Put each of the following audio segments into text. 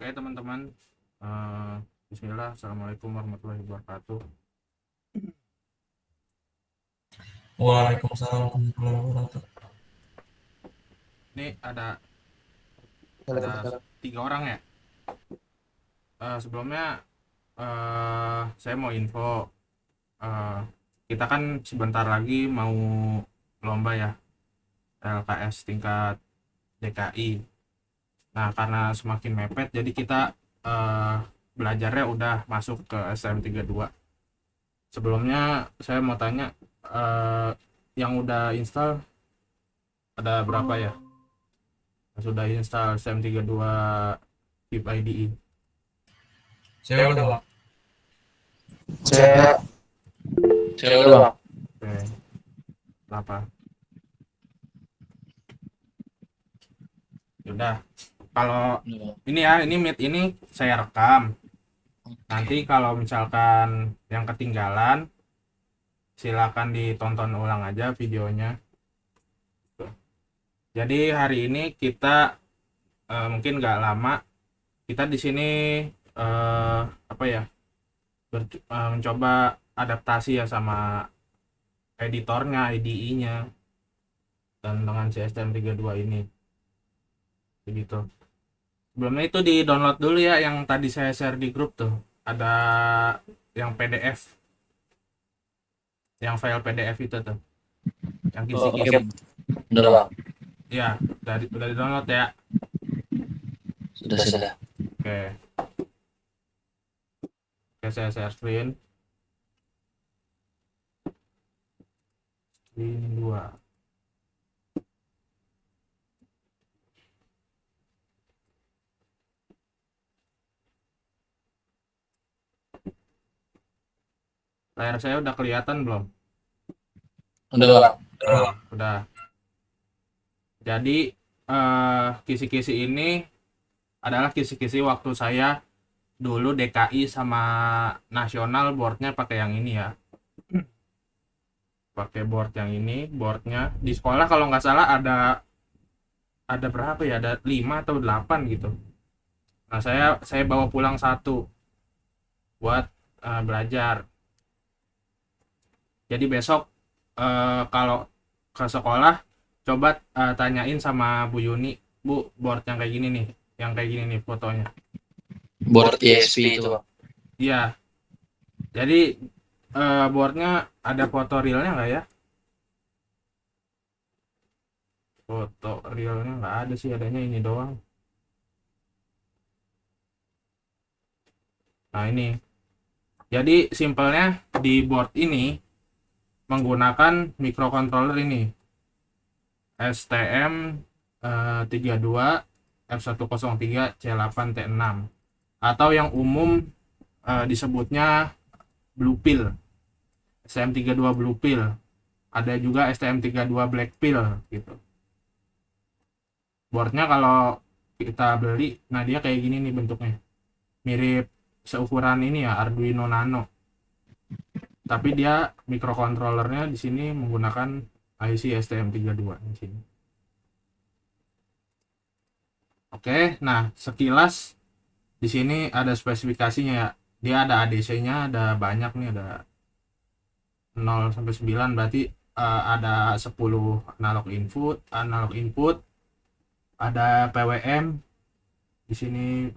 Oke teman-teman, eh, Bismillah, Assalamualaikum warahmatullahi wabarakatuh. Waalaikumsalam warahmatullahi wabarakatuh. Ini ada Waalaikumsalam. tiga orang ya. Sebelumnya saya mau info, eh, kita kan sebentar lagi mau lomba ya, LKS tingkat DKI. Nah karena semakin mepet, jadi kita eh, belajarnya udah masuk ke STM 2. Sebelumnya saya mau tanya, eh, yang udah install ada berapa ya? Sudah install STM 2 VIP IDE. Saya udah bang. Saya saya udah bang. Oke, kenapa? Udah. Kalau ini ya, ini Meet ini saya rekam. Nanti kalau misalkan yang ketinggalan, silakan ditonton ulang aja videonya. Jadi hari ini kita mungkin nggak lama, kita di sini apa ya, mencoba adaptasi ya sama editornya, IDE-nya, dan dengan si STM 2 ini. Begitu. Sebelumnya itu di download dulu ya yang tadi saya share di grup tuh. Ada yang PDF, yang file PDF itu tuh, yang Oh, oke, kisi-kisi. udah bang. Ya, udah di download ya. Sudah. Oke, oke saya share screen 2. Layar saya udah kelihatan belum? Udah bang. Udah. Jadi kisi-kisi ini adalah kisi-kisi waktu saya dulu DKI sama nasional, boardnya pakai yang ini ya. Pakai board yang ini, boardnya di sekolah kalau nggak salah ada berapa ya, ada 5 atau 8 gitu. Nah saya bawa pulang satu buat belajar. Jadi besok kalau ke sekolah, coba tanyain sama Bu Yuni, Bu, board yang kayak gini nih, yang kayak gini nih fotonya. Board ESP itu bang. Iya, jadi boardnya ada foto realnya nggak ya? Foto realnya nggak ada sih, adanya ini doang. Nah ini, jadi simpelnya di board ini menggunakan microcontroller ini, STM 32 F103 C8T6, atau yang umum disebutnya Blue Pill, STM 32 Blue Pill. Ada juga STM 32 Black Pill gitu. Boardnya kalau kita beli, nah dia kayak gini nih bentuknya, mirip seukuran ini ya, Arduino Nano, tapi dia microcontrollernya di sini menggunakan IC STM 32 di sini. Oke, nah sekilas di sini ada spesifikasinya ya. Dia ada ADC-nya, ada banyak nih, ada 0 sampai 9, berarti ada 10 analog input, ada PWM di sini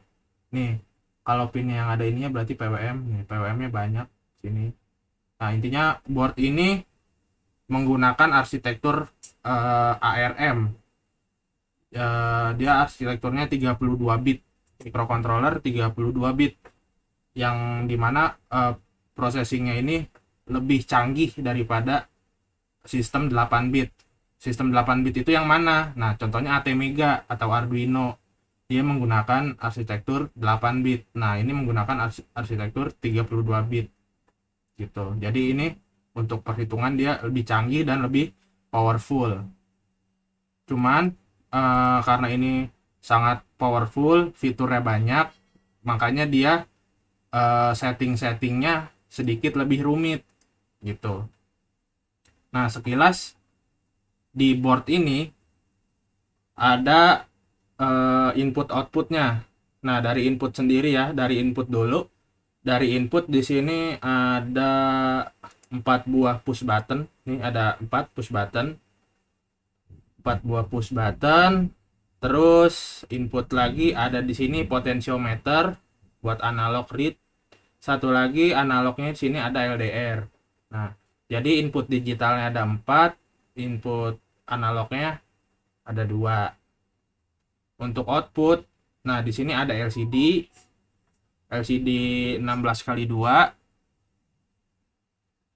nih. Kalau pin yang ada ininya berarti PWM nih, PWM-nya banyak sini. Nah, intinya board ini menggunakan arsitektur ARM. Dia arsitekturnya 32 bit, microcontroller 32 bit, yang dimana processingnya ini lebih canggih daripada sistem 8 bit. Sistem 8 bit itu yang mana? Nah, contohnya ATmega atau Arduino. Dia menggunakan arsitektur 8 bit. Nah, ini menggunakan arsitektur 32 bit gitu. Jadi ini untuk perhitungan dia lebih canggih dan lebih powerful. Cuman karena ini sangat powerful, fiturnya banyak, makanya dia setting-settingnya sedikit lebih rumit gitu. Nah, sekilas di board ini ada input outputnya. Nah, dari input sendiri ya, dari input dulu. Dari input di sini ada 4 buah push button. Nih ada 4 push button. 4 buah push button. Terus input lagi ada di sini potentiometer buat analog read. Satu lagi analognya di sini ada LDR. Nah, jadi input digitalnya ada 4, input analognya ada 2. Untuk output, nah di sini ada LCD 16x2.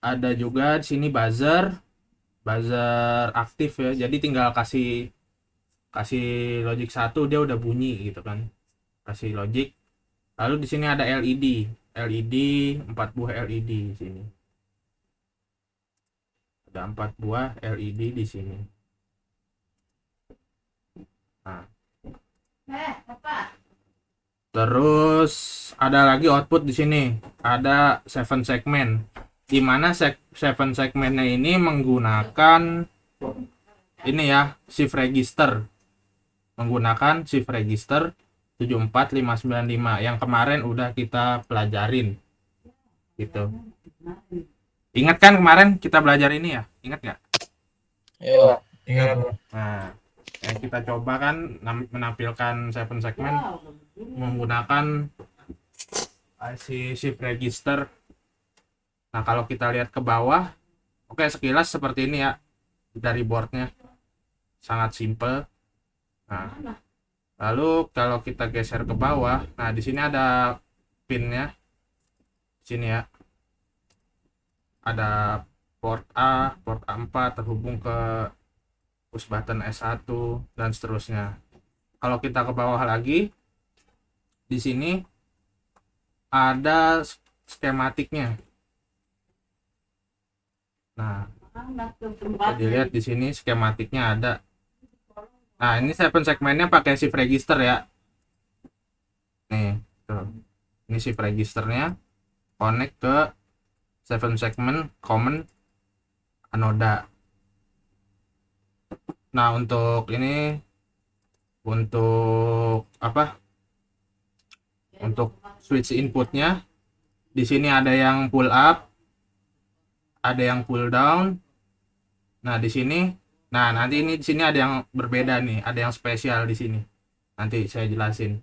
Ada juga di sini buzzer aktif ya. Jadi tinggal kasih logic 1 dia udah bunyi gitu kan. Kasih logic. Lalu di sini ada LED 4 buah LED di sini. Ada 4 buah LED di sini. Nah, terus ada lagi output di sini. Ada 7 segmen. Di mana 7 segmennya ini menggunakan ini ya, shift register. Menggunakan shift register 74595 yang kemarin udah kita pelajarin. Gitu. Ingat kan kemarin kita belajar ini ya? Ingat nggak? Iya. Ingat, Bang. Nah, yang kita coba kan menampilkan 7 segmen menggunakan IC shift register. Nah, kalau kita lihat ke bawah, oke, sekilas seperti ini ya dari boardnya, sangat simple. Nah, lalu kalau kita geser ke bawah, nah di sini ada pinnya, di sini ya, ada port port A4 terhubung ke push button S1 dan seterusnya. Kalau kita ke bawah lagi, di sini ada skematiknya. Nah, bisa dilihat di sini skematiknya ada. Nah, ini 7 segmennya pakai shift register ya. Nih, tuh. Ini shift registernya connect ke 7 segmen common anoda. Nah, untuk ini untuk apa? Untuk switch inputnya di sini ada yang pull up, ada yang pull down. Nah, di sini, nah nanti ini di sini ada yang berbeda nih, ada yang spesial di sini. Nanti saya jelasin.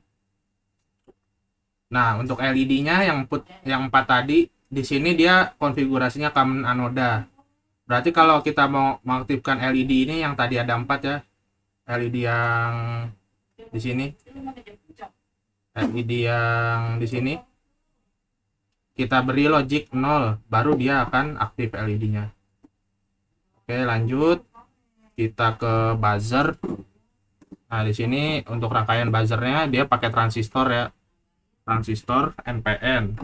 Nah, untuk LED-nya yang 4 tadi, di sini dia konfigurasinya common anoda. Berarti kalau kita mau mengaktifkan LED ini yang tadi ada 4 ya. LED yang di sini. LED yang di sini. Kita beri logic 0, baru dia akan aktif LED-nya. Oke, lanjut. Kita ke buzzer. Nah, di sini untuk rangkaian buzzernya dia pakai transistor ya. Transistor NPN.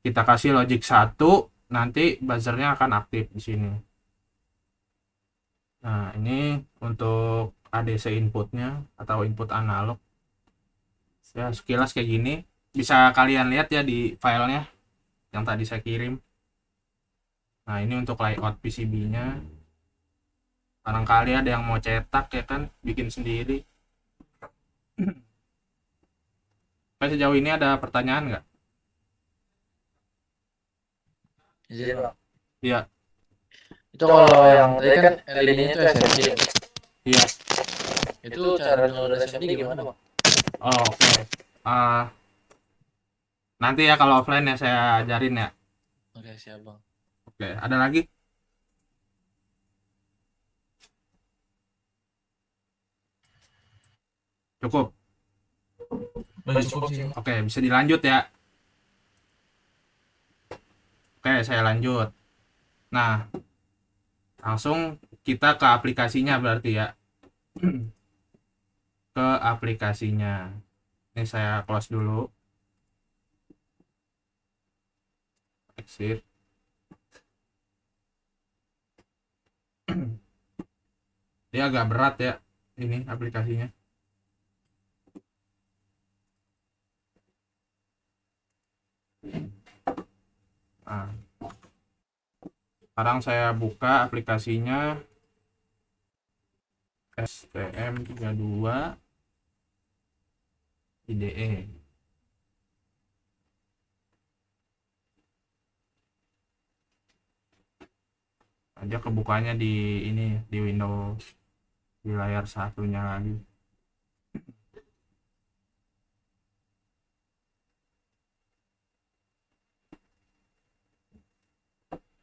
Kita kasih logic 1, nanti buzzernya akan aktif di sini. Nah, ini untuk ADC inputnya atau input analog. Ya, sekilas kayak gini. Bisa kalian lihat ya di filenya yang tadi saya kirim. Nah, ini untuk layout PCB-nya. Barangkali ada yang mau cetak ya kan, bikin sendiri. Sejauh ini ada pertanyaan nggak? Izin, Bang. Iya. Itu kalau yang tadi kan LED-nya itu SMD. Iya. Itu cara download SMD gimana, Bang? Oh, oke. Nanti ya kalau offline ya saya ajarin ya. Oke, siap, Bang. Oke, ada lagi? Cukup. Udah cukup sih. Oke, bisa dilanjut ya. Oke, saya lanjut. Nah, langsung kita ke aplikasinya berarti ya. Ke aplikasinya. Ini saya close dulu. Exit. Dia agak berat ya ini aplikasinya. Nah, sekarang saya buka aplikasinya STM32 IDE. aja kebukanya di ini di Windows di layar satunya lagi.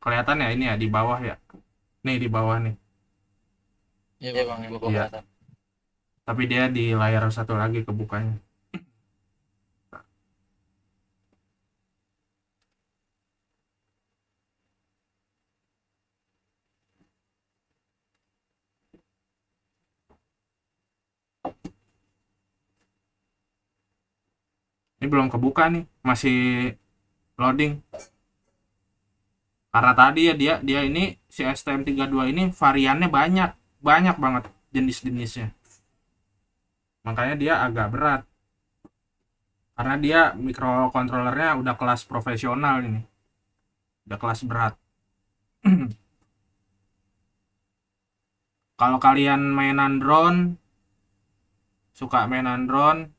Kelihatan ya ini ya di bawah ya. Nih di bawah nih. Iya bang, yang gua Iya. kelihatan. Tapi dia di layar satu lagi kebukanya. Ini belum kebuka nih, masih loading. Karena tadi ya dia ini si STM32 ini variannya banyak, banyak banget jenis-jenisnya. Makanya dia agak berat. Karena dia mikrokontrolernya udah kelas profesional ini. Udah kelas berat. Kalau kalian mainan drone, suka mainan drone,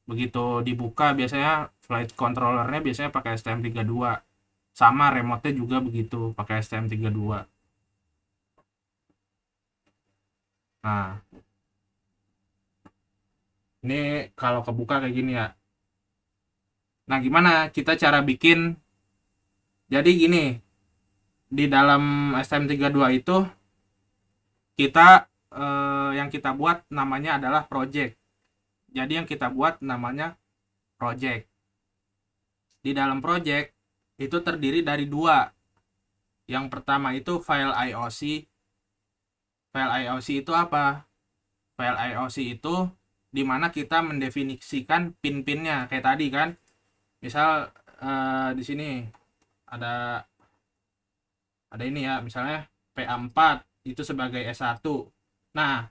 begitu dibuka biasanya flight controllernya biasanya pakai STM32. Sama remote-nya juga begitu, pakai STM32. Nah, ini kalau kebuka kayak gini ya. Nah, gimana kita cara bikin? Jadi gini, di dalam STM32 itu kita yang kita buat namanya adalah project. Jadi yang kita buat namanya project. Di dalam project itu terdiri dari dua. Yang pertama itu file IOC. File IOC itu apa? File IOC itu dimana kita mendefinisikan pin-pinnya kayak tadi kan. Misal di sini ada ini ya, misalnya PA4 itu sebagai S1. Nah,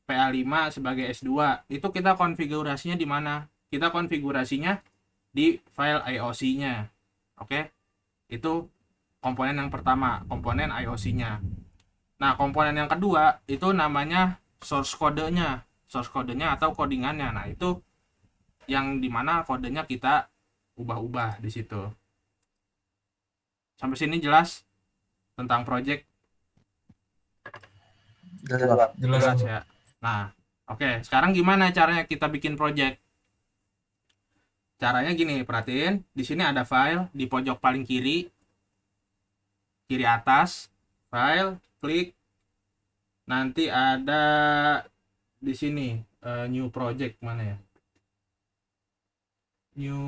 PA5 sebagai S2. Itu kita konfigurasinya di mana? Kita konfigurasinya di file IOC-nya. Oke? Itu komponen yang pertama, komponen IOC-nya. Nah, komponen yang kedua itu namanya source code-nya. Source code-nya atau codingannya. Nah, itu yang dimana kodenya kita ubah-ubah di situ. Sampai sini jelas tentang project? Jelas. Jelas ya. Nah, oke. Sekarang gimana caranya kita bikin project? Caranya gini, perhatiin. Di sini ada file di pojok paling kiri atas, file, klik. Nanti ada di sini new project mana ya? New.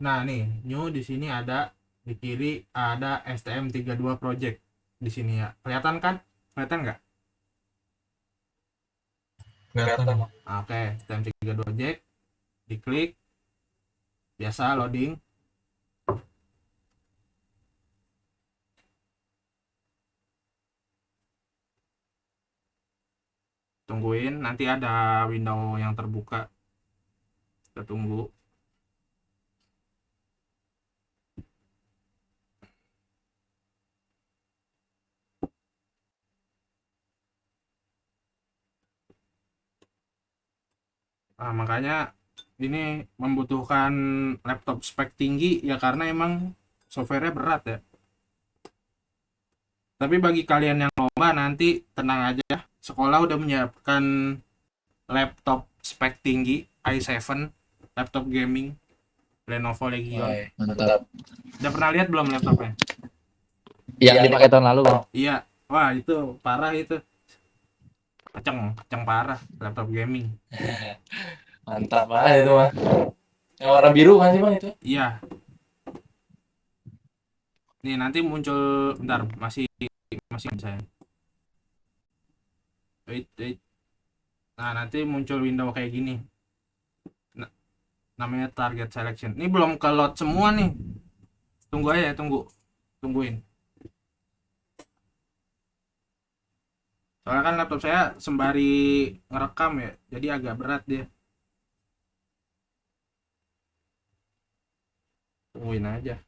Nah, nih, new di sini ada di kiri ada STM32 project di sini ya. Kelihatan kan? Kelihatan nggak? Kelihatan. Oke, STM32 project. Diklik. Biasa loading. Tungguin, nanti ada window yang terbuka. Kita tunggu. Nah, makanya ini membutuhkan laptop spek tinggi ya karena emang softwarenya berat ya. Tapi bagi kalian yang lomba nanti tenang aja, sekolah udah menyiapkan laptop spek tinggi i7, laptop gaming Lenovo Legion. Mantap. Udah pernah lihat belum laptopnya? Yang dipakai tahun lalu bang. Iya, wah itu parah itu. Keceng parah laptop gaming. Mantap banget itu mah. Yang warna biru kan sih bang itu? Iya. Nih nanti muncul, bentar masih saya. Wait. Nah nanti muncul window kayak gini. Namanya target selection. Ini belum ke load semua nih. Tunggu aja, tungguin. Soalnya kan laptop saya sembari ngerekam ya, jadi agak berat dia. Tungguin aja.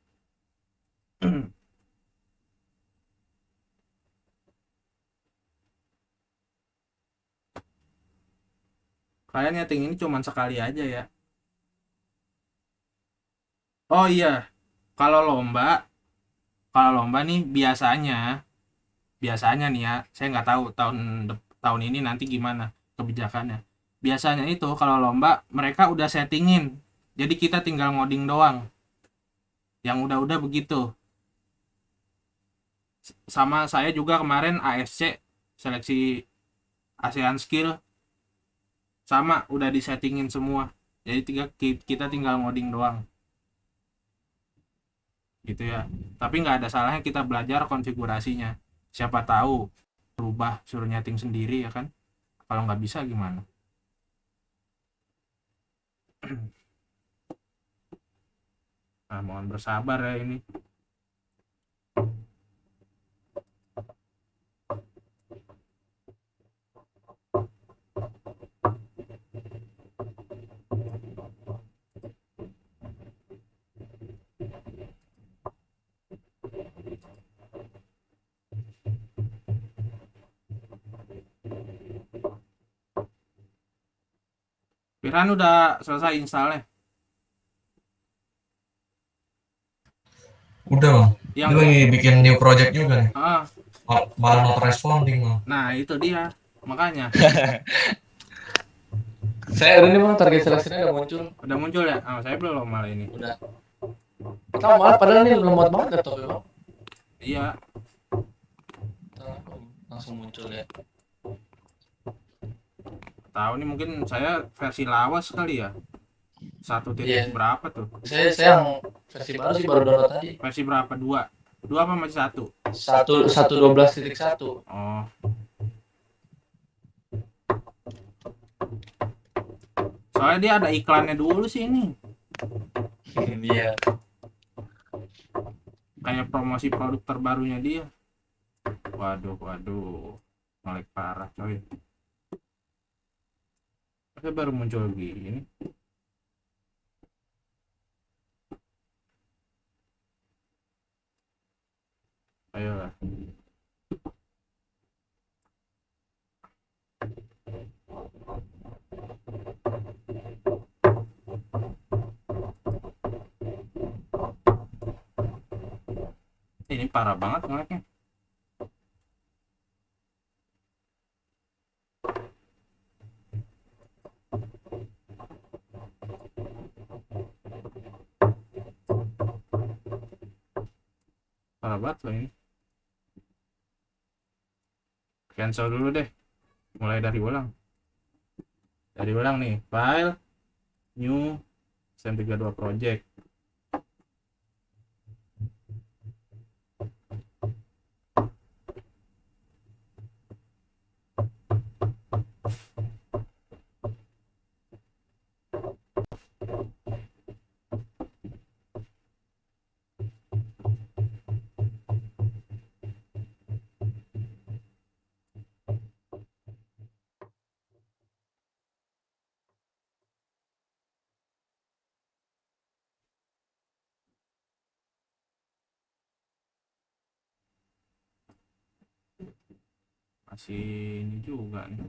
Kalian nyeting ini cuma sekali aja ya. Oh iya, kalau lomba nih biasanya biasanya nih ya, saya nggak tahu tahun ini nanti gimana kebijakannya. Biasanya itu kalau lomba mereka udah settingin, jadi kita tinggal ngoding doang. Yang udah begitu. Sama saya juga kemarin ASC, seleksi ASEAN Skill, sama udah disettingin semua. Jadi kita tinggal ngoding doang gitu ya. Tapi nggak ada salahnya kita belajar konfigurasinya. Siapa tahu berubah, suruh nyeting sendiri ya kan. Kalau nggak bisa gimana? Nah, mohon bersabar ya ini. Piran udah selesai installnya. Udah bang. Yang Dia lagi bikin new project juga nih. ah, Malah not responding bang. nah itu dia. Makanya Saya udah nih bang, target seleksinya udah muncul. udah muncul ya. Saya belum malah ini. Udah. Kita malah padahal ini lemot banget laptopnya bang. Iya, Langsung muncul ya. tahu nih mungkin saya versi lawas kali ya. Satu titik Iya. berapa tuh? Saya yang versi baru sih baru download tadi. Versi berapa? Dua apa masih satu? 1.12.1. Oh, soalnya dia ada iklannya dulu sih ini. Iya. Kayak promosi produk terbarunya dia. Waduh, ngelag parah coy. Saya baru muncul gini. Ayolah. Ini parah banget ngelagnya. Parah banget loh ini. Cancel dulu deh. Mulai dari ulang. Dari ulang nih. File. New. SEM32 project. Masih ini juga nih.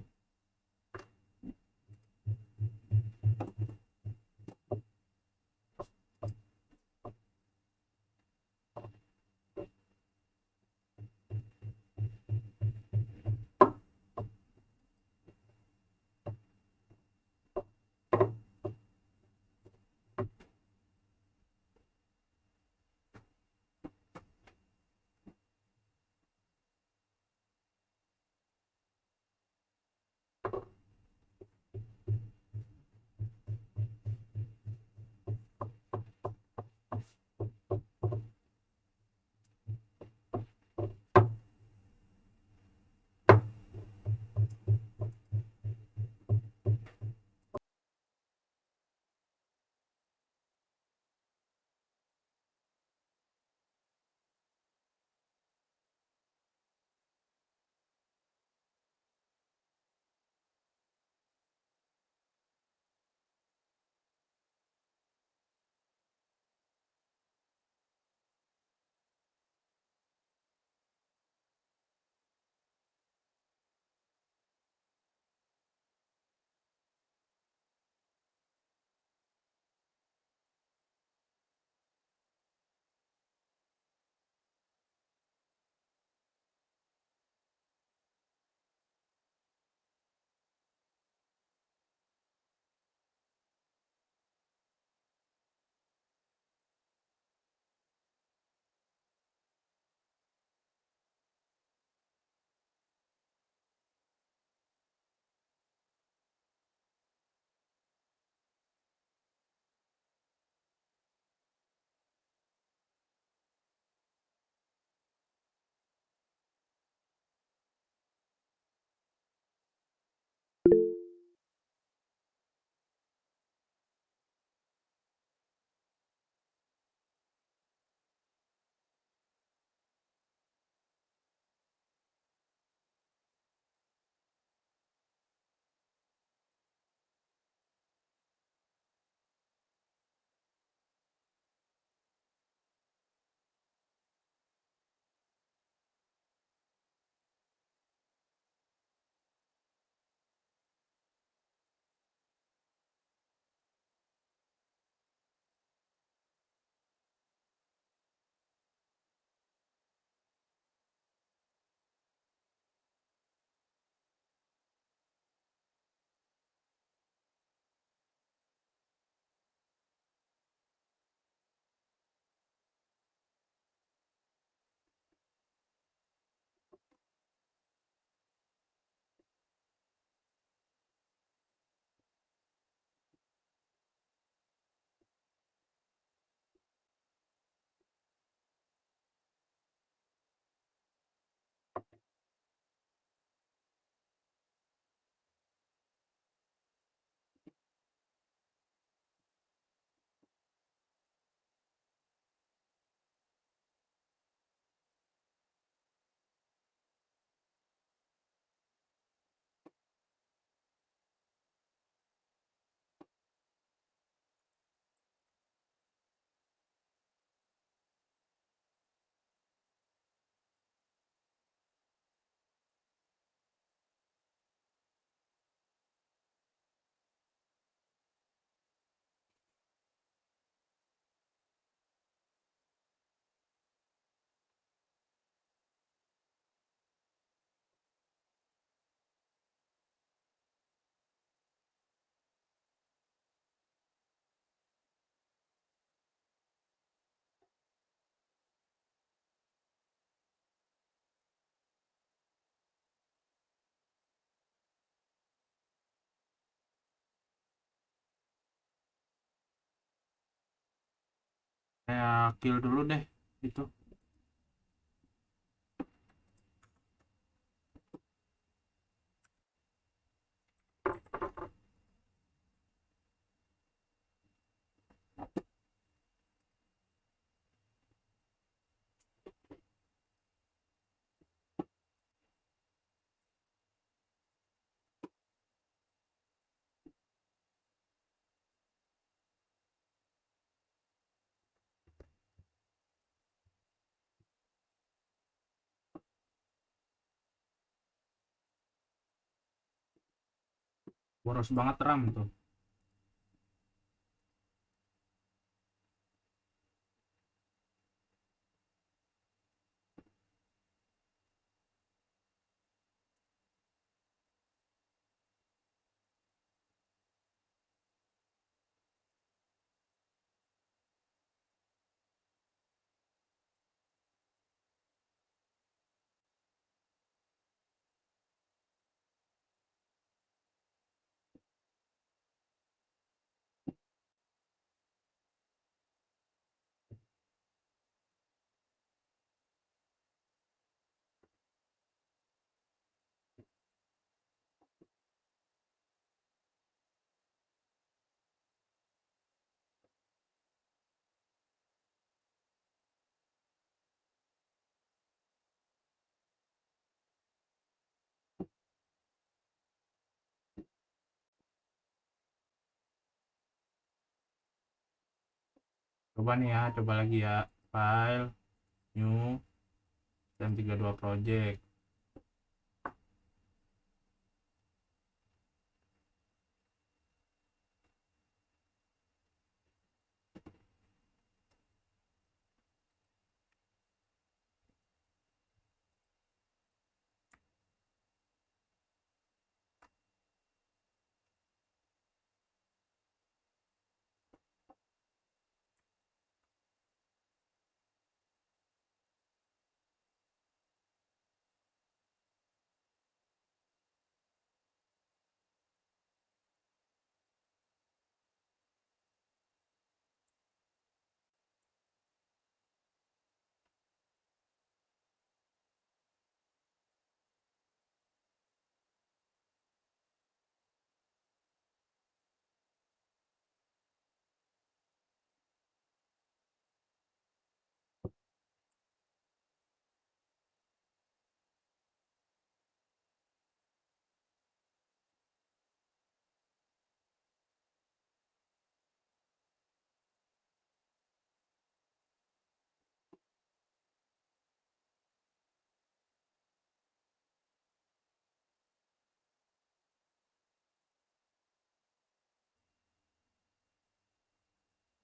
Saya kill dulu deh itu. Boros banget RAM tuh. Coba nih ya, coba lagi ya. File, new, STM32 project.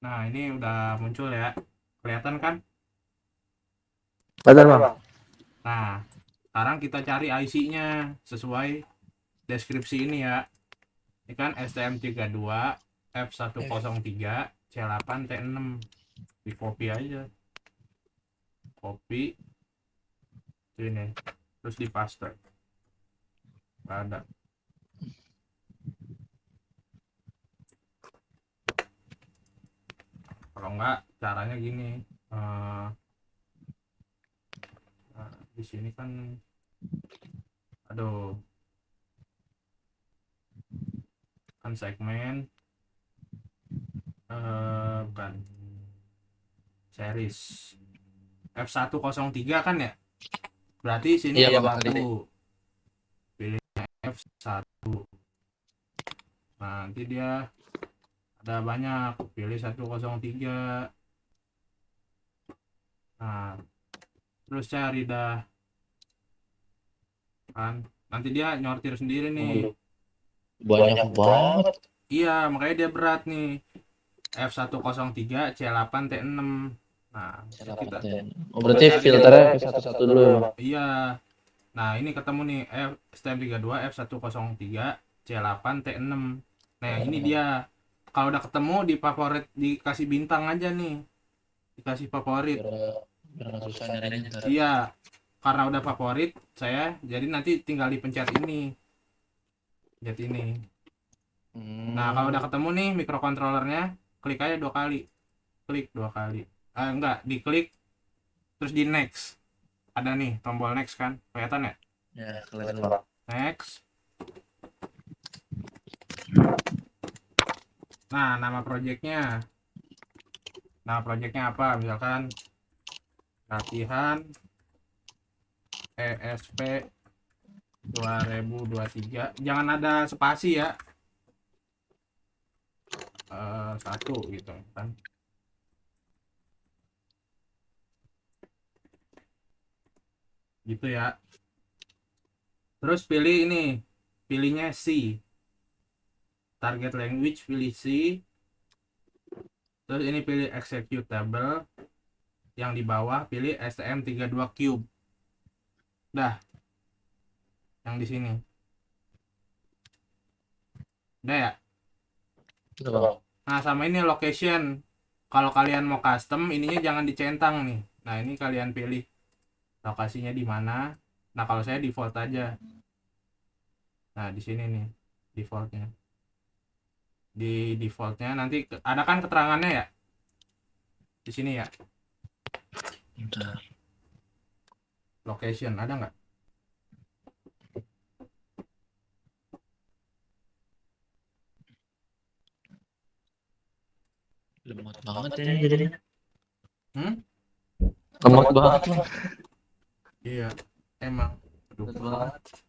Nah, ini udah muncul ya. Kelihatan kan? Betul bang. Nah, sekarang kita cari IC-nya sesuai deskripsi ini ya. Ini kan STM32 F103 C8 T6. Di copy aja. Copy ini. Terus di paste. Nggak ada. Kalau nggak, caranya gini. Nah, di sini kan, aduh, kan segmen, bukan series F103 kan ya, berarti sini Iya bang. F1, pilih F1. Nah, nanti dia ada banyak, pilih 103. Nah, terus cari dah kan, nanti dia nyortir sendiri nih. Banyak banget. Iya, makanya dia berat nih. F103 C8 T6. Nah, kita Oh, berarti filternya ke satu-satu dulu ya bang. iya. Nah, ini ketemu nih STM32 F103 C8 T6. Nah, yang ini dia. Kalau udah ketemu di favorit, dikasih bintang aja nih. Dikasih favorit. Biar nggak susah nyarinya. Iya. Karena udah favorit saya, jadi nanti tinggal dipencet ini. Pencet ini. Nah, kalau udah ketemu nih microcontrollernya, klik aja 2 kali. Klik 2 kali. Enggak, diklik terus di next. Ada nih tombol next kan, kelihatan ya? Ya, kelihatan Bang. Next. Nah, nama projectnya apa, misalkan latihan ESP 2023, jangan ada spasi ya. Satu gitu kan. Gitu ya. Terus pilih ini, pilihnya C, target language pilih C. Terus ini pilih executable, yang di bawah pilih STM32 Cube. Dah, yang di sini. Udah ya. Udah Bang. Nah, sama ini location. Kalau kalian mau custom, ininya jangan dicentang nih. Nah, ini kalian pilih lokasinya di mana. Nah, kalau saya default aja. Nah, di sini nih defaultnya. Di defaultnya nanti ada kan keterangannya ya. Di sini ya. Bentar. Location ada nggak? Lemot banget ini jadinya. Hmm? Lemot banget Bang. Iya, emang. Aduh. Lemot banget.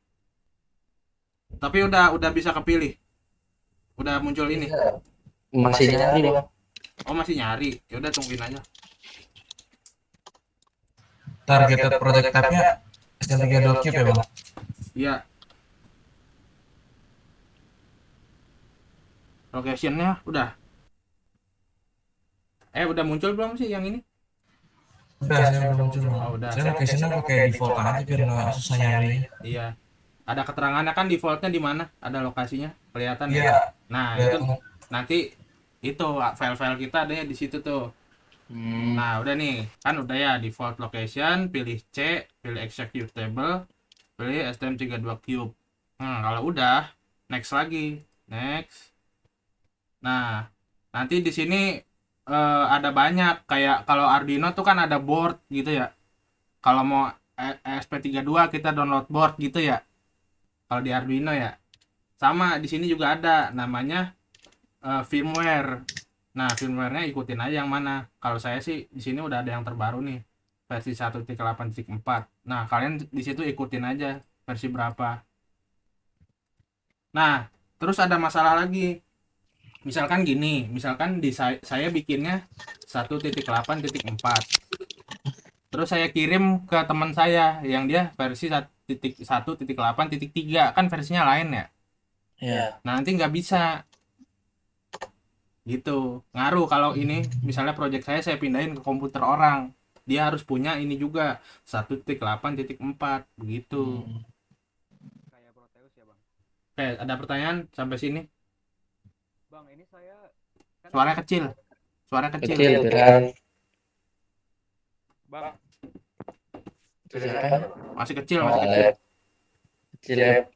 Tapi udah bisa kepilih. Udah muncul ini. Masih nyari Bang. Oh, masih nyari. Ya udah tungguin aja. Targeted project type-nya STM32 Cube ya, Bang? Iya. Locationnya udah. Udah muncul belum sih yang ini? Udah, saya udah muncul, Bang. Oh, udah. Saya location-nya pakai default aja biar nggak susah nyari. Iya. Ada keterangannya kan defaultnya di mana? Ada lokasinya, kelihatan ya. Iya, Nah, ya. itu nanti itu file-file kita adanya di situ tuh. Nah, udah nih. Kan udah ya default location, pilih C, pilih executable, pilih STM32 Cube. Kalau udah, next lagi. Next. Nah, nanti di sini ada banyak kayak kalau Arduino tuh kan ada board gitu ya. Kalau mau ESP32 kita download board gitu ya. Kalau di Arduino ya. Sama di sini juga ada namanya firmware. Nah, firmware-nya ikutin aja yang mana. Kalau saya sih di sini udah ada yang terbaru nih, versi 1.8.4. Nah, kalian di situ ikutin aja versi berapa. Nah, terus ada masalah lagi. Misalkan gini, misalkan di saya bikinnya 1.8.4. Terus saya kirim ke teman saya yang dia versi 1.1.8.3, kan versinya lain ya. Iya. Nah, nanti nggak bisa gitu. Ngaruh kalau ini misalnya project saya pindahin ke komputer orang. Dia harus punya ini juga 1.8.4 begitu. Kayak Proteus ya, Bang. Oke, ada pertanyaan sampai sini? Bang, ini saya kan suaranya kecil. Suara kecil. Kecil beran. Bang, Kecil apa? masih kecil, Oh, masih kecil. Alep. Kecil ya.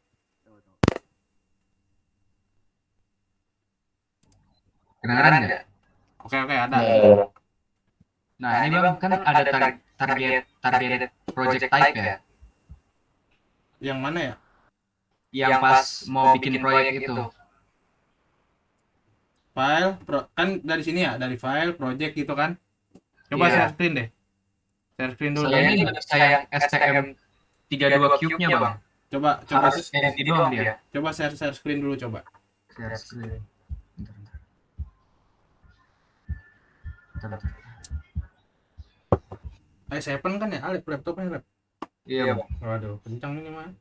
Kedengaran nggak? Oke, ada. Ya. Nah, ini Bang kan ada target project type ya. Yang mana ya? Yang pas mau bikin proyek itu. File, kan dari sini ya, dari file, project gitu kan. Coba Iya. share screen deh. Share screen dulu. Saya ini saya STM32 Cube-nya Bang. Coba Harus edit doang dia. coba share screen dulu coba. Share screen. Bentar. 7 kan ya, Alep laptopnya Alep. Iya Bang. Waduh, kencang ini mah.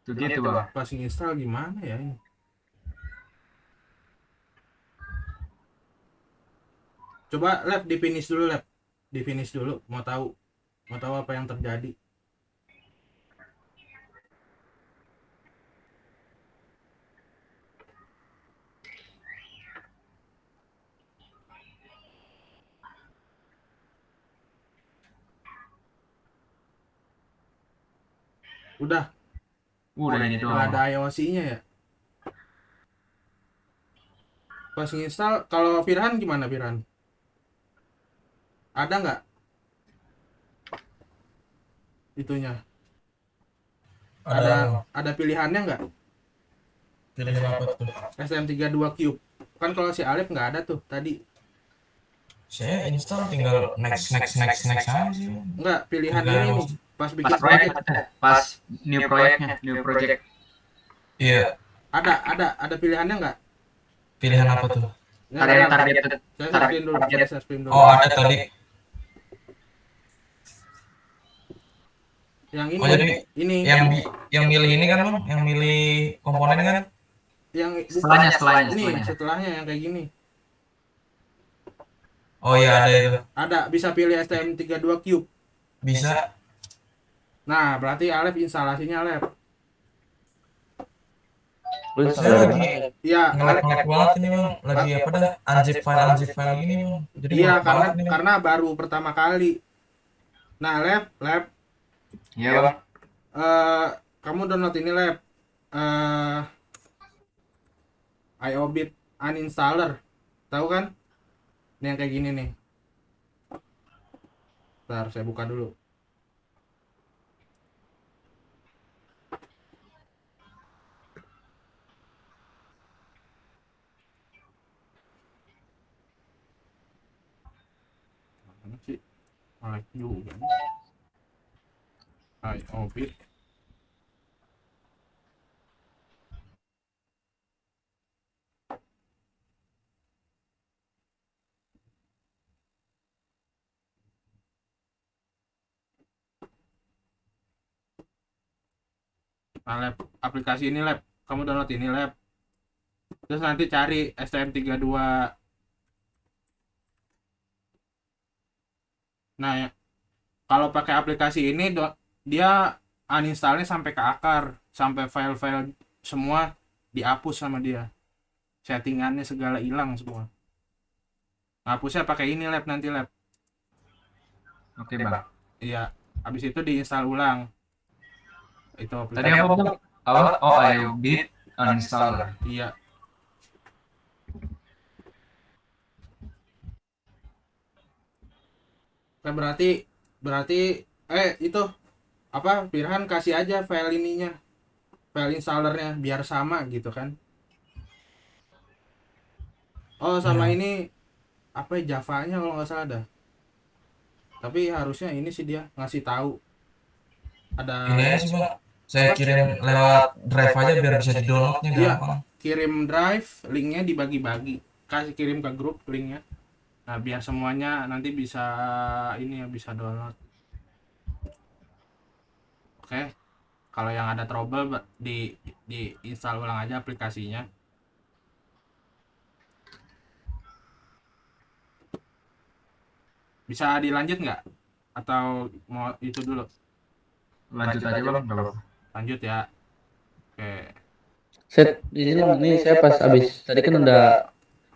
Tuh gitu Bang. Pas install gimana ya ini? Coba lab di finish dulu lab. Di finish dulu, mau tahu apa yang terjadi. Udah, Udah ini nggak doang. ada IOC-nya ya. Pas nginstal, kalau Firhan gimana Firhan? Ada nggak itunya? Ada Ada ada pilihannya nggak? pilihan apa tuh? STM32 Cube. Kan kalau si Alif nggak ada tuh tadi. Saya install tinggal next aja sih. Nggak, pilihan Tinggal ini nih. IOC. Pas Pas bikin proyek, project. pas new proyeknya, new project. Iya, Ada pilihannya nggak? pilihan apa tuh? Nggak, Target bentar. target Saya screen dulu. target. Saya screen dulu. Oh, ada tadi. Yang Oh, jadi ini. yang milih ini kan, Bang, yang milih komponen kan? Yang Setelahnya. ini setelahnya yang kayak gini. Oh iya, ada itu. Ada, bisa pilih STM32 Cube. Bisa. Nah, berarti Alef instalasinya Alef. Lu Saya sadar lagi banget. Iya, ngelek banget ini, Bang. Lagi apa dah? Unzip file gini, Bang. Jadi iya, ngelek banget ini. karena baru pertama kali. Nah, Lab, Iya bang. eh kamu download ini Lab. Eh IOBit uninstaller. Tahu kan? Ini yang kayak gini nih. Bentar, saya buka dulu. Mana sih? Melek juga nih. IOBit. Nah, Lab, aplikasi ini Lab. Kamu download ini Lab. Terus nanti cari STM32. Nah, ya, kalau pakai aplikasi ini dia uninstallnya sampai ke akar, sampai file-file semua dihapus sama dia. Settingannya segala hilang semua. Hapusnya pakai ini Lab, nanti Lab. Oke bang. Iya, habis itu diinstal ulang. Itu Tadi aplikasi. apa bang? Apa? Oh, IOBit uninstaller. Iya. Nah, berarti itu apa, Firhan kasih aja file ininya, file installernya biar sama gitu kan. Oh, sama Iya. ini apa ya, Java-nya kalau nggak salah dah. Tapi harusnya ini sih dia ngasih tahu ada. Ini aja sih, Bang. Saya kirim lewat drive aja biar bisa di-downloadnya Iya, gampang. kirim drive, linknya dibagi-bagi, kasih kirim ke grup linknya. Nah, biar semuanya nanti bisa ini ya, bisa download. Oke, kalau yang ada trouble di install ulang aja aplikasinya. Bisa dilanjut nggak? Atau mau itu dulu? Lanjut aja bang. Nggak apa-apa. Lanjut ya. Oke. Set di sini bang, ini saya pas abis tadi kan udah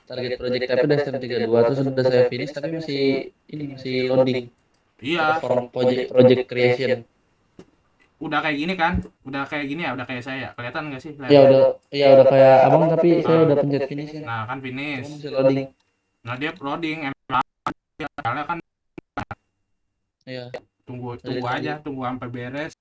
target project tapi udah STM32 terus udah saya finish tapi masih loading Iya, ada form project creation. udah kayak gini kan? Udah kayak gini ya, udah kayak saya. Kelihatan nggak sih? Ya udah kayak abang tapi saya udah pencet finish ya. Nah, kan Cuma finish. masih loading. Nah, dia loading. Soalnya kan Iya. tunggu Jadi aja, tunggu sampai beres.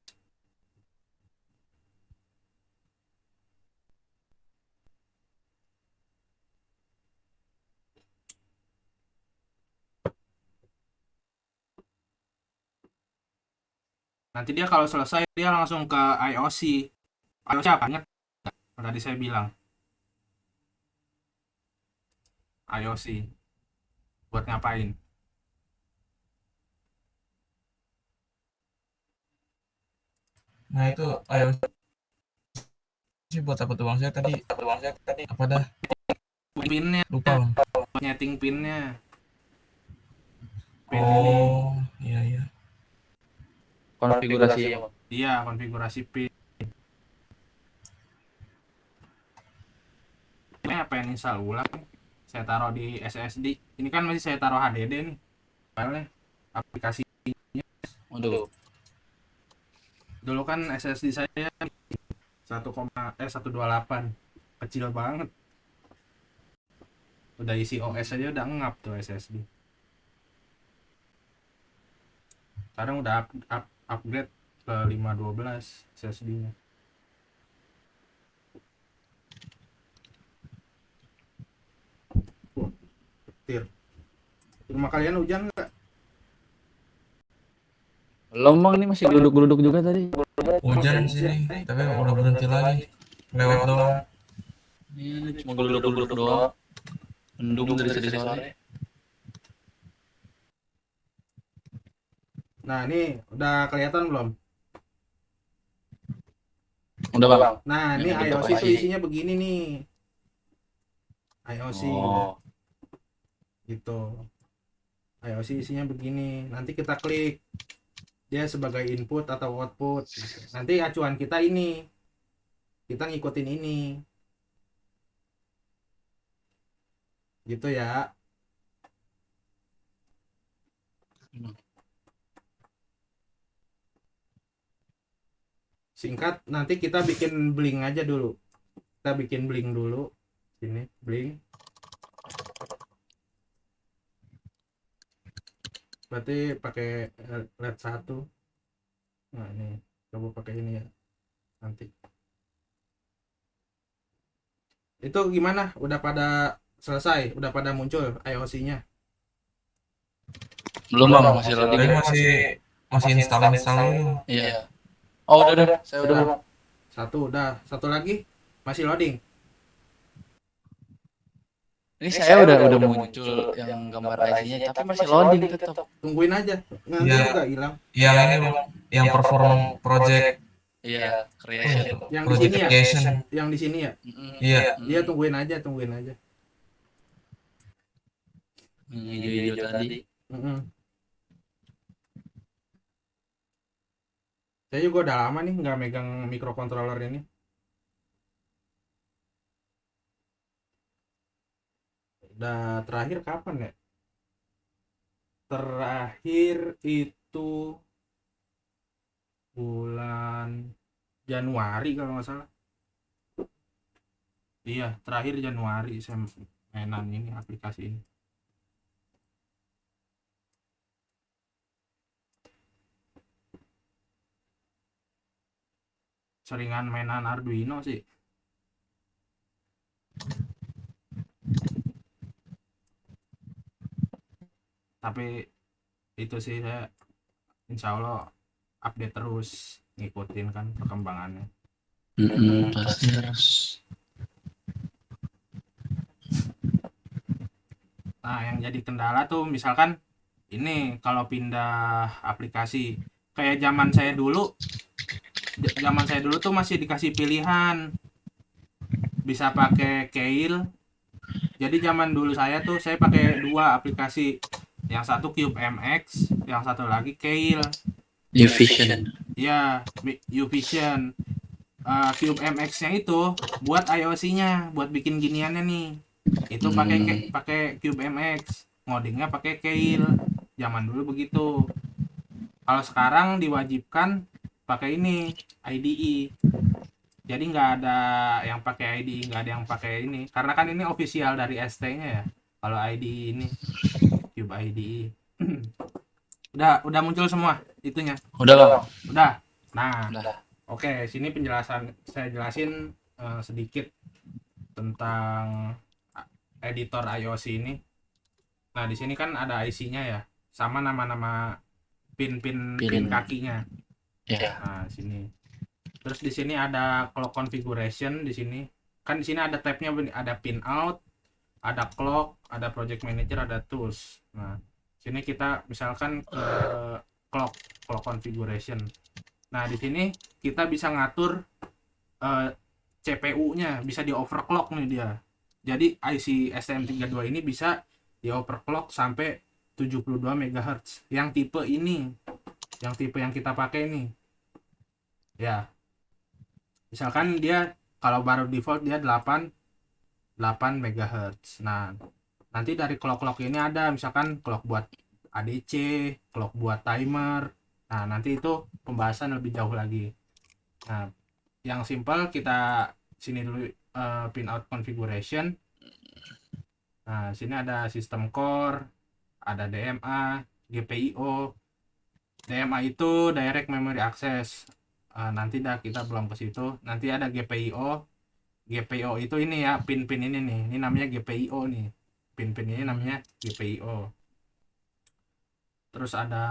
Nanti dia kalau selesai dia langsung ke IOC. IOC apa? Ingat nggak? Tadi saya bilang IOC buat ngapain? Nah, itu ayo sih buat apa tuh, Bang? Saya tadi apa dah? Pinnya, Lupa, Bang. nyeting pinnya. Pin ini. Oh, iya. konfigurasi ya bang. Iya, konfigurasi pin. Ini apa yang install ulang? Saya taruh di SSD. Ini kan masih saya taruh HDD nih. Filenya, aplikasi. Waduh. Dulu kan SSD saya 128, kecil banget. Udah isi OS aja udah ngap tuh SSD. Sekarang udah upgrade ke 512 SSD-nya. Wah, petir. Rumah kalian hujan nggak? Belum bang, ini masih geluduk-geluduk juga tadi. Hujan di sini, tapi udah berhenti lagi. Lewat doang. Ini cuma geluduk-geluduk doang. Mendung dari tadi sore. Nah ini udah kelihatan belum? Udah bang. Nah ini Yang bentuk iOS itu IC. isinya begini nih. iOS Oh. gitu. iOS isinya begini. Nanti kita klik dia sebagai input atau output gitu. Nanti acuan kita ini. Kita ngikutin ini. Gitu ya. Singkat nanti kita bikin blink aja dulu. Kita bikin blink dulu. Sini blink. Berarti pakai LED 1. Nah ini coba pakai ini ya nanti. Itu gimana? Udah pada selesai? Udah pada muncul IOC-nya? Belum bang, masih loading. Tapi masih install dulu. Iya. Oh udah, saya udah bang. Satu udah, satu lagi masih loading. Ini saya udah muncul yang gambar IC-nya, tapi masih loading tetap. Tungguin aja, nanti Iya. juga hilang. Yang ini Bang, yang perform project Iya, creation. Yang di project sini ya? creation. Yang di sini ya? Iya. Iya, tungguin aja. Hijau-hijau tadi. Mm-mm. Saya juga udah lama nih nggak megang microcontroller ini. Udah terakhir kapan ya? Terakhir itu bulan Januari kalau nggak salah. Iya, terakhir Januari saya mainan ini, aplikasi ini. Seringan mainan Arduino sih. Tapi itu sih saya insya Allah update terus, ngikutin kan perkembangannya. Pasti harus. Nah yang jadi kendala tuh misalkan ini kalau pindah aplikasi kayak zaman saya dulu tuh masih dikasih pilihan bisa pakai Keil. Jadi zaman dulu saya tuh saya pakai dua aplikasi, yang satu Cube MX, yang satu lagi Keil. Uvision. Ya, Uvision. Cube MX-nya itu buat IOC-nya, buat bikin giniannya nih. Itu pakai Cube MX, ngodingnya pakai Keil. Zaman dulu begitu. Kalau sekarang diwajibkan pakai ini IDE. Jadi nggak ada yang pakai IDE, nggak ada yang pakai ini. Karena kan ini official dari ST-nya ya. Kalau IDE ini Cube IDE. Udah muncul semua itunya. Udah bang. Udah. Nah. Udah. Oke, sini penjelasan saya jelasin sedikit tentang editor IOC ini. Nah, di sini kan ada IC-nya ya, sama nama-nama pin kakinya. Ya. Nah, sini. Terus di sini ada clock configuration di sini. Kan di sini ada tab-nya, ada pin out, ada clock, ada project manager, ada tools. Nah, sini kita misalkan ke clock configuration. Nah, di sini kita bisa ngatur CPU-nya, bisa di overclock nih dia. Jadi IC STM32 ini bisa di overclock sampai 72 MHz. Yang tipe ini, yang tipe yang kita pakai nih. Ya. Misalkan dia kalau baru default dia 8 MHz. Nah, nanti dari clock ini ada misalkan clock buat ADC, clock buat timer, Nah, nanti itu pembahasan lebih jauh lagi. Nah, yang simple kita sini dulu, pinout configuration. Nah, sini ada system core, ada DMA, GPIO. DMA itu direct memory access. Nanti dah kita belum ke situ. Nanti ada GPIO. GPIO itu ini ya, pin-pin ini nih. Ini namanya GPIO nih. Pin-pin ini namanya GPIO. Terus ada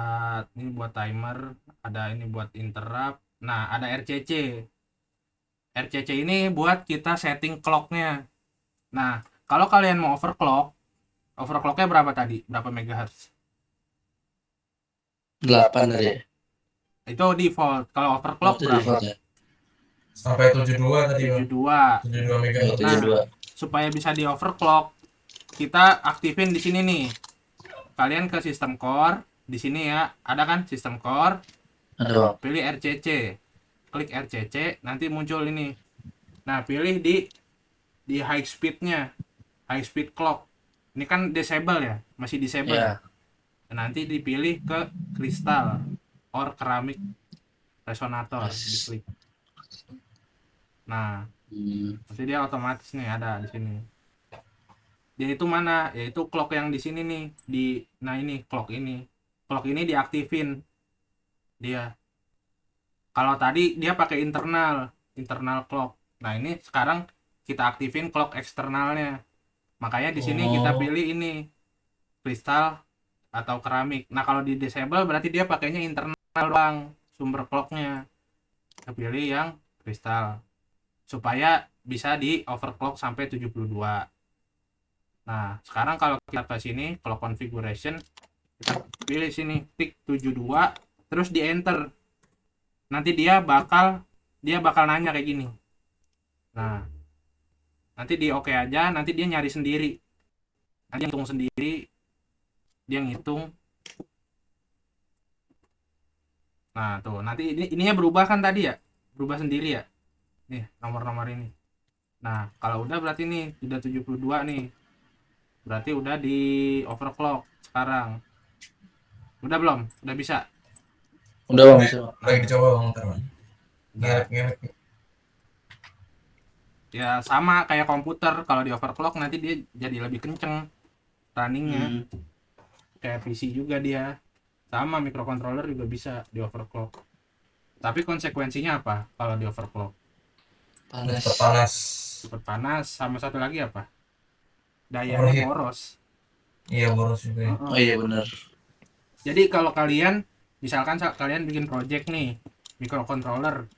ini buat timer, ada ini buat interrupt. Nah, ada RCC. RCC ini buat kita setting clocknya. Nah, kalau kalian mau overclock, overclocknya berapa tadi? Berapa megahertz? 8 tadi. Itu default. Kalau overclock Itu berapa? default ya. Sampai 72 tadi bang. 72. 72 mega. Oh, 72. Supaya bisa di overclock, kita aktifin di sini nih. Kalian ke sistem core, di sini ya, ada kan sistem core. Ada bang. Pilih RCC. Klik RCC, nanti muncul ini. Nah, pilih di high speednya, high speed clock. Ini kan disable ya, masih disable. Ya. Nanti dipilih ke kristal or keramik resonator, Yes. diklik. Nah, Hmm. nanti dia otomatis nih ada di sini. Dia itu mana? Yaitu clock yang di sini nih, nah ini clock ini. Clock ini diaktifin dia. Kalau tadi dia pakai internal clock. Nah, ini sekarang kita aktifin clock eksternalnya. Makanya di sini kita pilih ini kristal atau keramik. Nah, kalau di disable berarti dia pakainya internal doang sumber clocknya. Kita pilih yang kristal supaya bisa di overclock sampai 72. Nah, sekarang kalau kita ke sini clock configuration, kita pilih sini tik 72 terus di enter. Nanti dia bakal nanya kayak gini. Nah, nanti di oke aja, nanti dia nyari sendiri. Nanti hitung sendiri, dia ngitung. Nah, tuh, nanti ininya berubah kan tadi ya? Berubah sendiri ya? Nih, nomor-nomor ini. Nah, kalau udah berarti nih, udah 72 nih. Berarti udah di overclock sekarang. Udah belum? Udah bisa? Udah bang, bisa bang. Lagi dicoba bang, ntar bang. Udah. Ngelek. Ya, sama kayak komputer. Kalau di overclock nanti dia jadi lebih kenceng runningnya. Kayak PC juga dia. Sama microcontroller juga bisa di overclock. Tapi konsekuensinya apa kalau di overclock? Panas. Cepat panas, sama satu lagi apa? Dayanya Overheat. boros. Iya boros juga ya. Oh iya benar. Jadi kalau kalian misalkan kalian bikin project nih microcontroller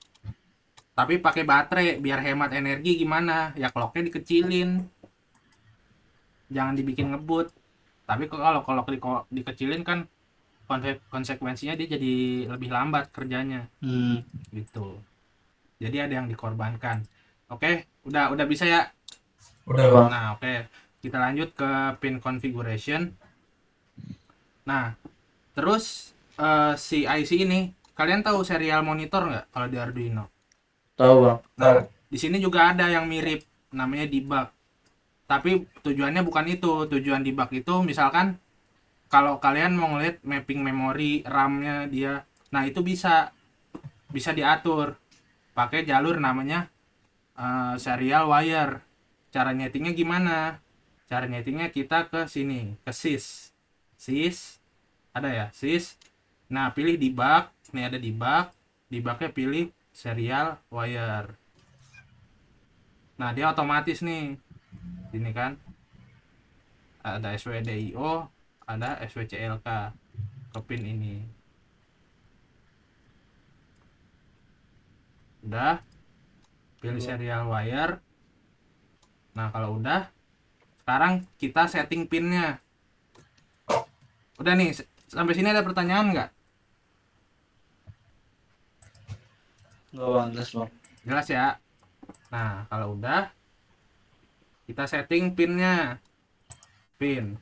tapi pakai baterai biar hemat energi, gimana? Ya clocknya dikecilin. Jangan dibikin ngebut. Tapi kalau dikecilin kan konsekuensinya dia jadi lebih lambat kerjanya. Gitu. Jadi ada yang dikorbankan. Oke, udah bisa ya? Udah bang. Nah, oke. Kita lanjut ke pin configuration. Nah, terus si IC ini, kalian tahu serial monitor nggak kalau di Arduino? Tahu bang. Tahu. Di sini juga ada yang mirip, namanya debug. Tapi tujuannya bukan itu. Tujuan debug itu misalkan kalau kalian mau ngeliat mapping memori RAM-nya dia, nah itu bisa diatur pakai jalur namanya serial wire. Cara nyetingnya gimana? Cara nyetingnya kita ke sini, ke sys. Ada ya, sys. Nah, pilih debug. Nih ada debug. Debugnya pilih serial wire. Nah, dia otomatis nih. Ini kan ada SWDIO, ada SWCLK ke pin ini. Udah, pilih serial wire. Nah, kalau udah, sekarang kita setting pinnya. Udah nih, sampai sini ada pertanyaan nggak? Enggak bang, jelas bang. Jelas ya? Nah, kalau udah, kita setting pinnya. Pin.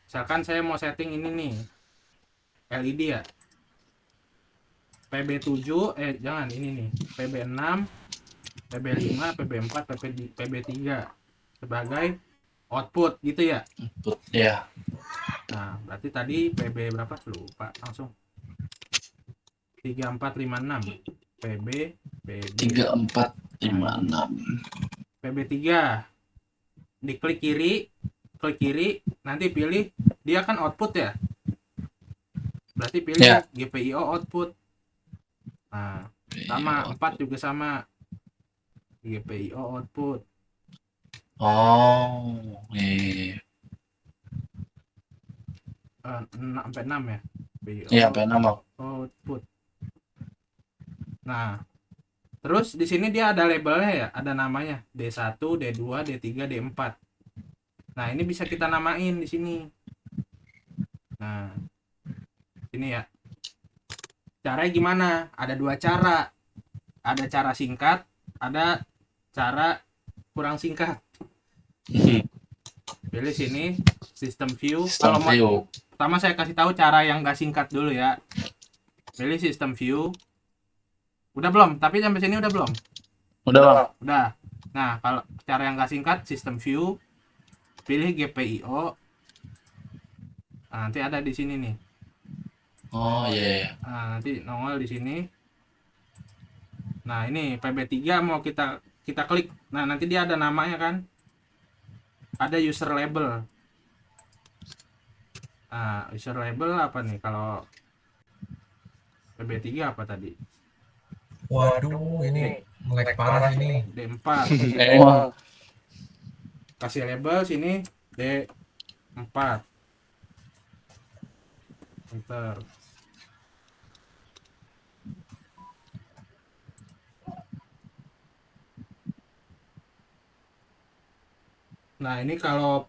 Misalkan saya mau setting ini nih, LED ya. PB7, jangan ini nih, PB6, PB5, PB4, PB3 sebagai output gitu ya. Input ya. Nah, berarti tadi PB berapa? Lupa langsung. 3456 PB 3456. PB3 diklik klik kiri nanti pilih, dia kan output ya, berarti pilih Ya. GPIO output. Nah sama 4 juga sama GPIO output. Oh, iya. 6 sampai 6 ya GPIO Iya, pengen Bang. output. Nah terus di sini dia ada labelnya ya, ada namanya D1, D2, D3, D4. Nah ini bisa kita namain di sini. Nah ini ya, caranya gimana? Ada dua cara, ada cara singkat, ada cara kurang singkat. Pilih sini system view. Kalau mau, View. pertama saya kasih tahu cara yang nggak singkat dulu ya. Pilih system view. Udah belum? Tapi sampai sini udah belum? Udah Bang. Udah. Nah kalau cara yang nggak singkat, system view, pilih GPIO. Nah, nanti ada di sini nih. Oh iya. Nah, nanti nongol di sini. Nah ini PB3 mau kita klik. Nah nanti dia ada namanya kan, ada user label. Nah user label apa nih kalau PB3 apa tadi? Waduh, ini melek parah ini. D4. Emang. Kasih label sini D4. Enter. Nah ini kalau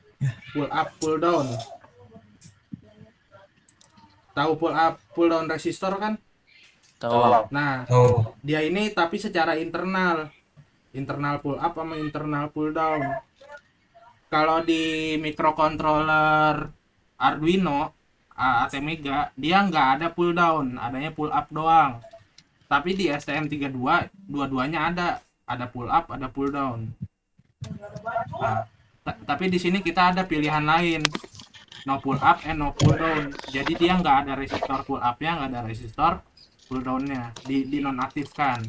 pull up pull down, tahu pull up pull down resistor kan? Tahu Bang. Nah Oh, dia ini tapi secara internal pull up sama internal pull down. Kalau di microcontroller Arduino ATmega dia nggak ada pull down, adanya pull up doang. Tapi di STM32 dua-duanya ada pull up, ada pull down. Nah, tapi di sini kita ada pilihan lain, no pull up and no pull down. Jadi dia nggak ada resistor pull up-nya, nggak ada resistor pull down-nya, dinonaktifkan.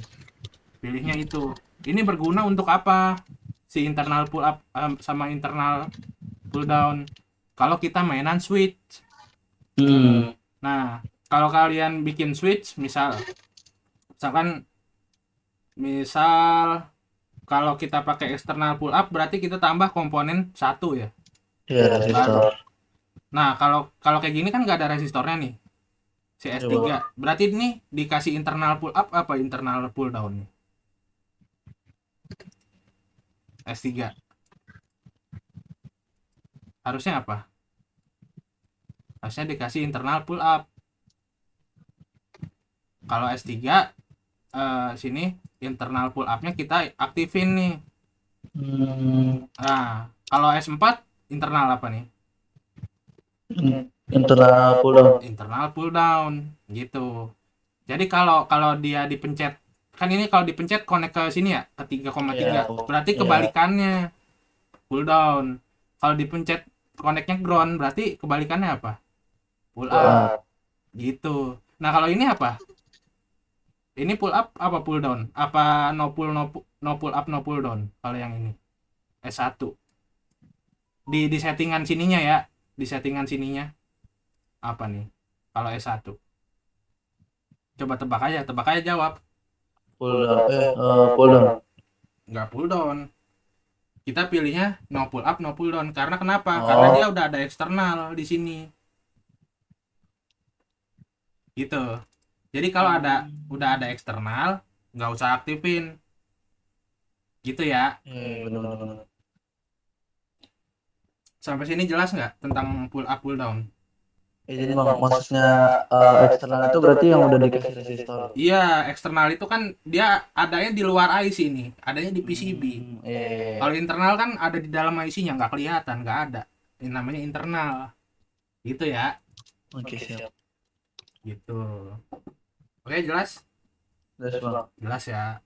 Pilihnya itu. Ini berguna untuk apa? Si internal pull up sama internal pull down. Kalau kita mainan switch. Nah, kalau kalian bikin switch, misalkan kalau kita pakai eksternal pull up berarti kita tambah komponen 1 ya. Iya, resistor. Nah, kalau kayak gini kan nggak ada resistornya nih. Si S3. Berarti ini dikasih internal pull up apa internal pull down nih? S3. Harusnya apa? Harusnya dikasih internal pull up. Kalau S3 sini internal pull up-nya kita aktifin nih. Nah, kalau S4 internal apa nih? Internal pull down. Internal pull down gitu. Jadi kalau dia dipencet, kan ini kalau dipencet connect ke sini ya, ke 3,3. Berarti kebalikannya pull down. Kalau dipencet connect-nya ground, berarti kebalikannya apa? Pull up. Gitu. Nah, kalau ini apa? Ini pull up apa pull down? Apa no pull up no pull down kalau yang ini? S1. Di settingan sininya ya. Di settingan sininya. Apa nih? Kalau S1. Coba tebak aja jawab. Pull down. Pull down. Nggak pull down. Kita pilihnya no pull up no pull down. Karena kenapa? Karena dia udah ada eksternal di sini. Gitu. Jadi kalau udah ada eksternal, nggak usah aktifin. Gitu ya. Benar-benar. Sampai sini jelas nggak tentang pull up pull down? Jadi Bang, maksudnya eksternal itu berarti yang udah dikasih resistor. Iya, eksternal itu kan dia adanya di luar IC nih, adanya di PCB. Kalau internal kan ada di dalam IC-nya, nggak kelihatan, nggak ada. Ini namanya internal. Gitu ya. Oke, siap. Gitu. Oke, jelas? Jelas Bang. Jelas ya.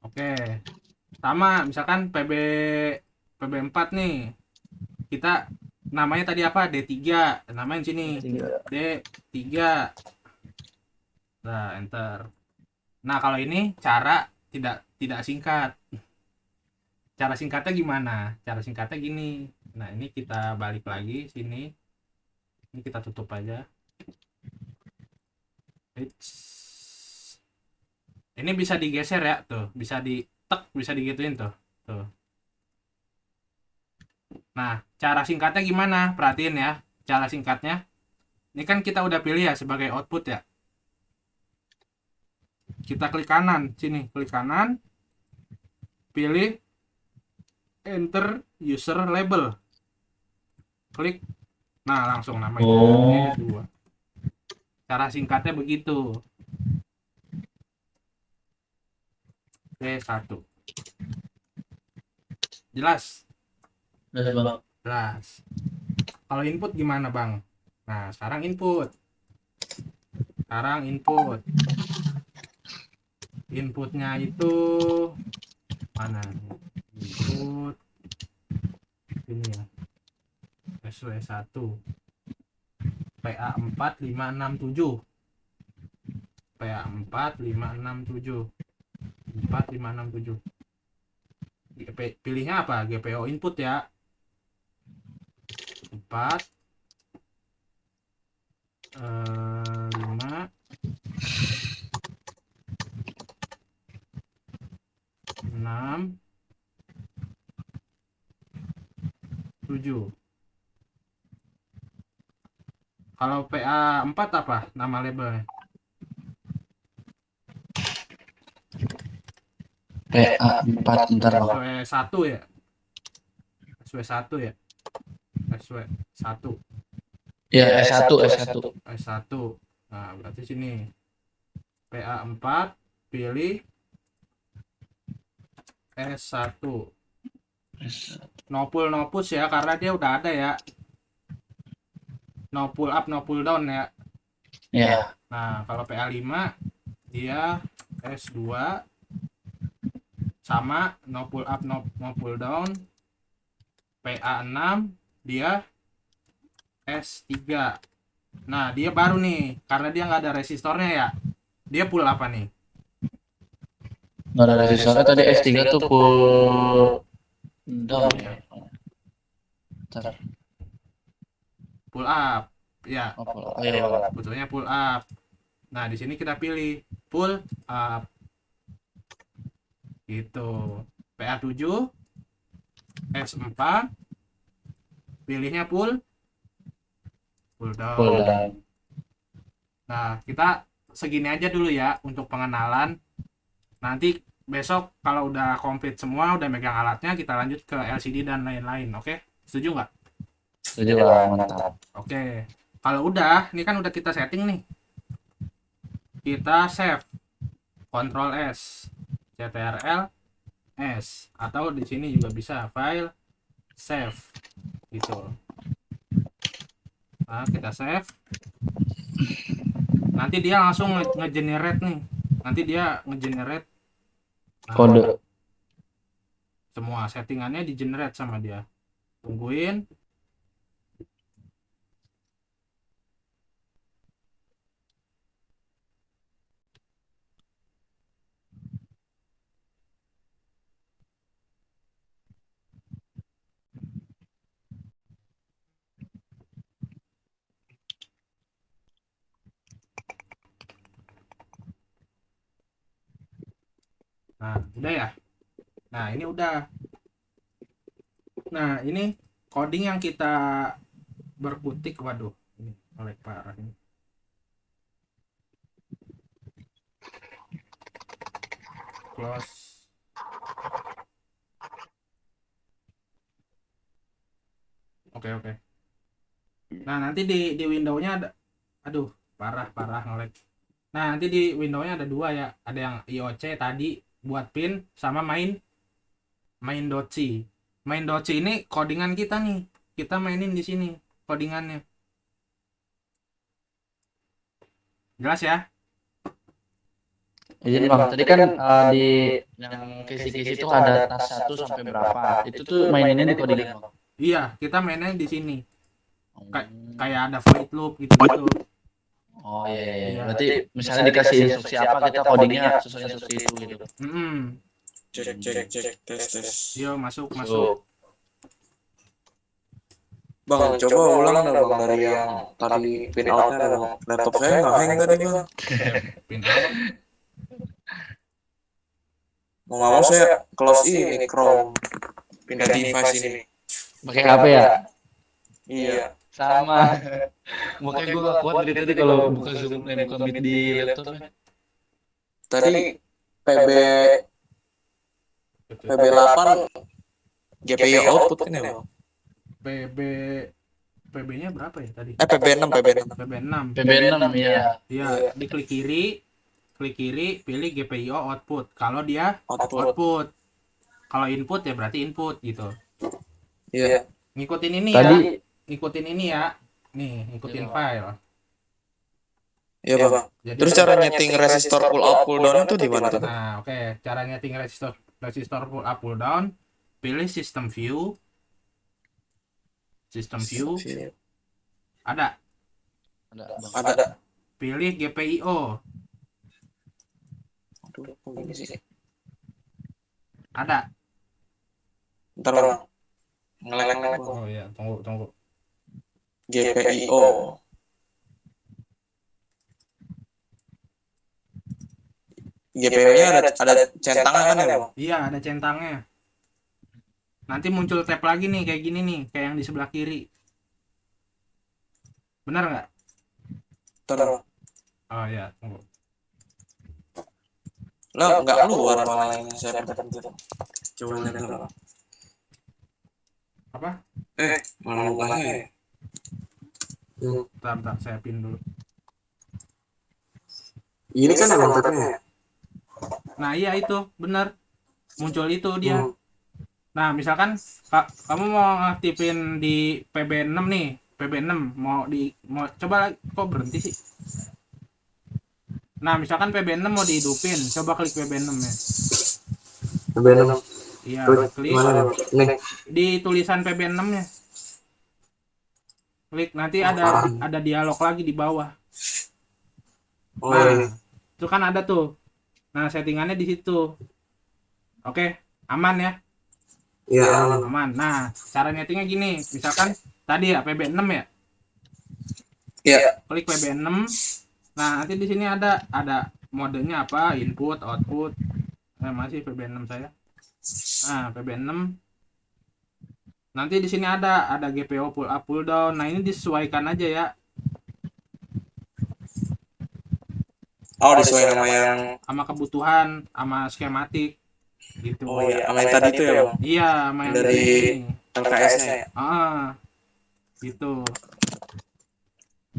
Oke. Sama, misalkan PB4 nih. Kita namanya tadi apa? D3. Namanya sini. D3. Nah, enter. Nah, kalau ini cara tidak singkat. Cara singkatnya gimana? Cara singkatnya gini. Nah, ini kita balik lagi sini. Ini kita tutup aja. Eits. Ini bisa digeser ya, tuh. Bisa ditek, bisa digituin tuh. Tuh. Nah, cara singkatnya gimana? Perhatiin ya. Cara singkatnya. Ini kan kita udah pilih ya sebagai output ya. Kita klik kanan, sini, klik kanan. Pilih enter user label. Klik. Nah, langsung namanya S2. Cara singkatnya begitu. S1. Jelas? Jelas bang. Jelas. Kalau input gimana, Bang? Nah, sekarang input. Inputnya itu mana? Input ini ya. SW1. PA4567. PA4567. 4567. Pilihnya apa? GPO input ya. 4 5 6 7. Kalau PA4 apa nama labelnya? PA4 ntar bang. SW1 ya? SW1 ya? SW1. Ya S1. S1. Nah, berarti sini PA4 pilih S1. No pull no push ya, karena dia udah ada ya. No pull up no pull down ya. Ya. Nah, kalau PA5 dia S2 sama no pull up no pull down. PA6 dia S3. Nah, dia baru nih, karena dia nggak ada resistornya ya. Dia pull apa nih? Nggak ada resistornya tadi S3 tuh full down ya. Ntar. Pull up. Ya, Oh iya bang. butuhnya pull up. Nah, di sini kita pilih pull up. Gitu. PA7 S4 pilihnya pull down. Nah, kita segini aja dulu ya untuk pengenalan. Nanti besok kalau udah komplit semua, udah megang alatnya, kita lanjut ke LCD dan lain-lain. Oke? Setuju nggak? Setuju bang, mantap. Oke. Kalau udah, ini kan udah kita setting nih. Kita save. Ctrl S. CTRL S. Atau di sini juga bisa file save. Gitu. Nah, kita save. Nanti dia langsung nge-generate nih. Nanti dia nge-generate Kode. semua settingannya di-generate sama dia. Tungguin. Nah, udah ya. Nah, ini udah. Nah, ini coding yang kita berkutik. Waduh, ini oleh parah ini. Close. Oke. Nah, nanti di window-nya ada, aduh, parah nge-lag. Nah, nanti di window-nya ada dua ya. Ada yang IOC tadi buat pin sama main.c. Main.c ini codingan kita nih. Kita mainin di sini codingannya. Jelas ya? Izin bang, tadi kan di yang kisi-kisi itu ada tas 1 sampai berapa? Itu tuh maininnya di codingan bang. Iya, kita mainnya di sini. Kayak ada void loop gitu-gitu. Oh iya, iya, iya. Iya. Berarti misalnya dikasih instruksi apa kita codingnya sesuai instruksi itu gitu. Mm-mm. Cek, tes. Yo, masuk. Masuk. Bang, coba ulang dah bang dari yang tadi pin outnya dah bang. Laptop saya nggak hang tadi bang. Pin out. Mau nggak mau saya close ini Chrome. Pindah device ini. Pakai HP ya? Iya. Sama. Makanya gue gak kuat dari tadi kalau buka Zoom, buka Meet di laptop ya. Tadi PB 8 GPU output kan ya bang? PB PB-nya berapa ya tadi? PB 6 PB 6. PB6. PB6 ya. Iya, diklik kiri, pilih GPIO output. Kalau dia Output. output. Kalau input ya berarti input gitu. Iya. Ngikutin ini Tadi ya. Ngikutin ini ya. Nih, ngikutin Iya, file. Iya bang. Jadi Terus cara nyeting resistor pull up pull down itu di mana tuh? nah, oke, cara nyeting resistor pull up pull down, pilih system view. Ada. ada Bang. Ada. Pilih GPIO. Aduh, kok gini sih? Ada. Ntar bang. Ngeleng bang. Oh iya, tunggu. GPIO. GPIO-nya ada centangan kan ya bang? Iya, ada centangnya. Nanti muncul tab lagi nih kayak gini nih, kayak yang di sebelah kiri. Benar nggak? Ntar bang. Oh iya, tunggu. Lah nggak keluar malah ini saya pencet gitu. Coba lihat dulu. Apa? Malah bukannya ya? Bentar, saya pin dulu. Ini kan emang tabnya. Nah iya itu, benar. Muncul itu dia. Nah misalkan kamu mau ngaktifin di PB6 nih, PB6 mau coba kok berhenti sih? Nah misalkan PB6 mau dihidupin, coba klik PB6 ya. PB6. Iya, klik Nih. di tulisan PB6 nya. Klik nanti ada dialog lagi di bawah. Oh Nah, ini. itu kan ada tuh. Nah, settingannya di situ. Oke, aman ya? Iya. Aman. Nah, cara nyetingnya gini. Misalkan tadi ya PB6 ya. Iya. Klik PB6. Nah, nanti di sini ada modenya apa? Input, output. Masih PB6 saya. Nah, PB6. Nanti di sini ada GPO pull up pull down. Nah, ini disesuaikan aja ya. Oh, disesuaikan sama kebutuhan, sama skematik gitu. Oh iya, sama yang tadi itu ya bang? Iya, sama yang dari ini. LKS-nya ya? Gitu.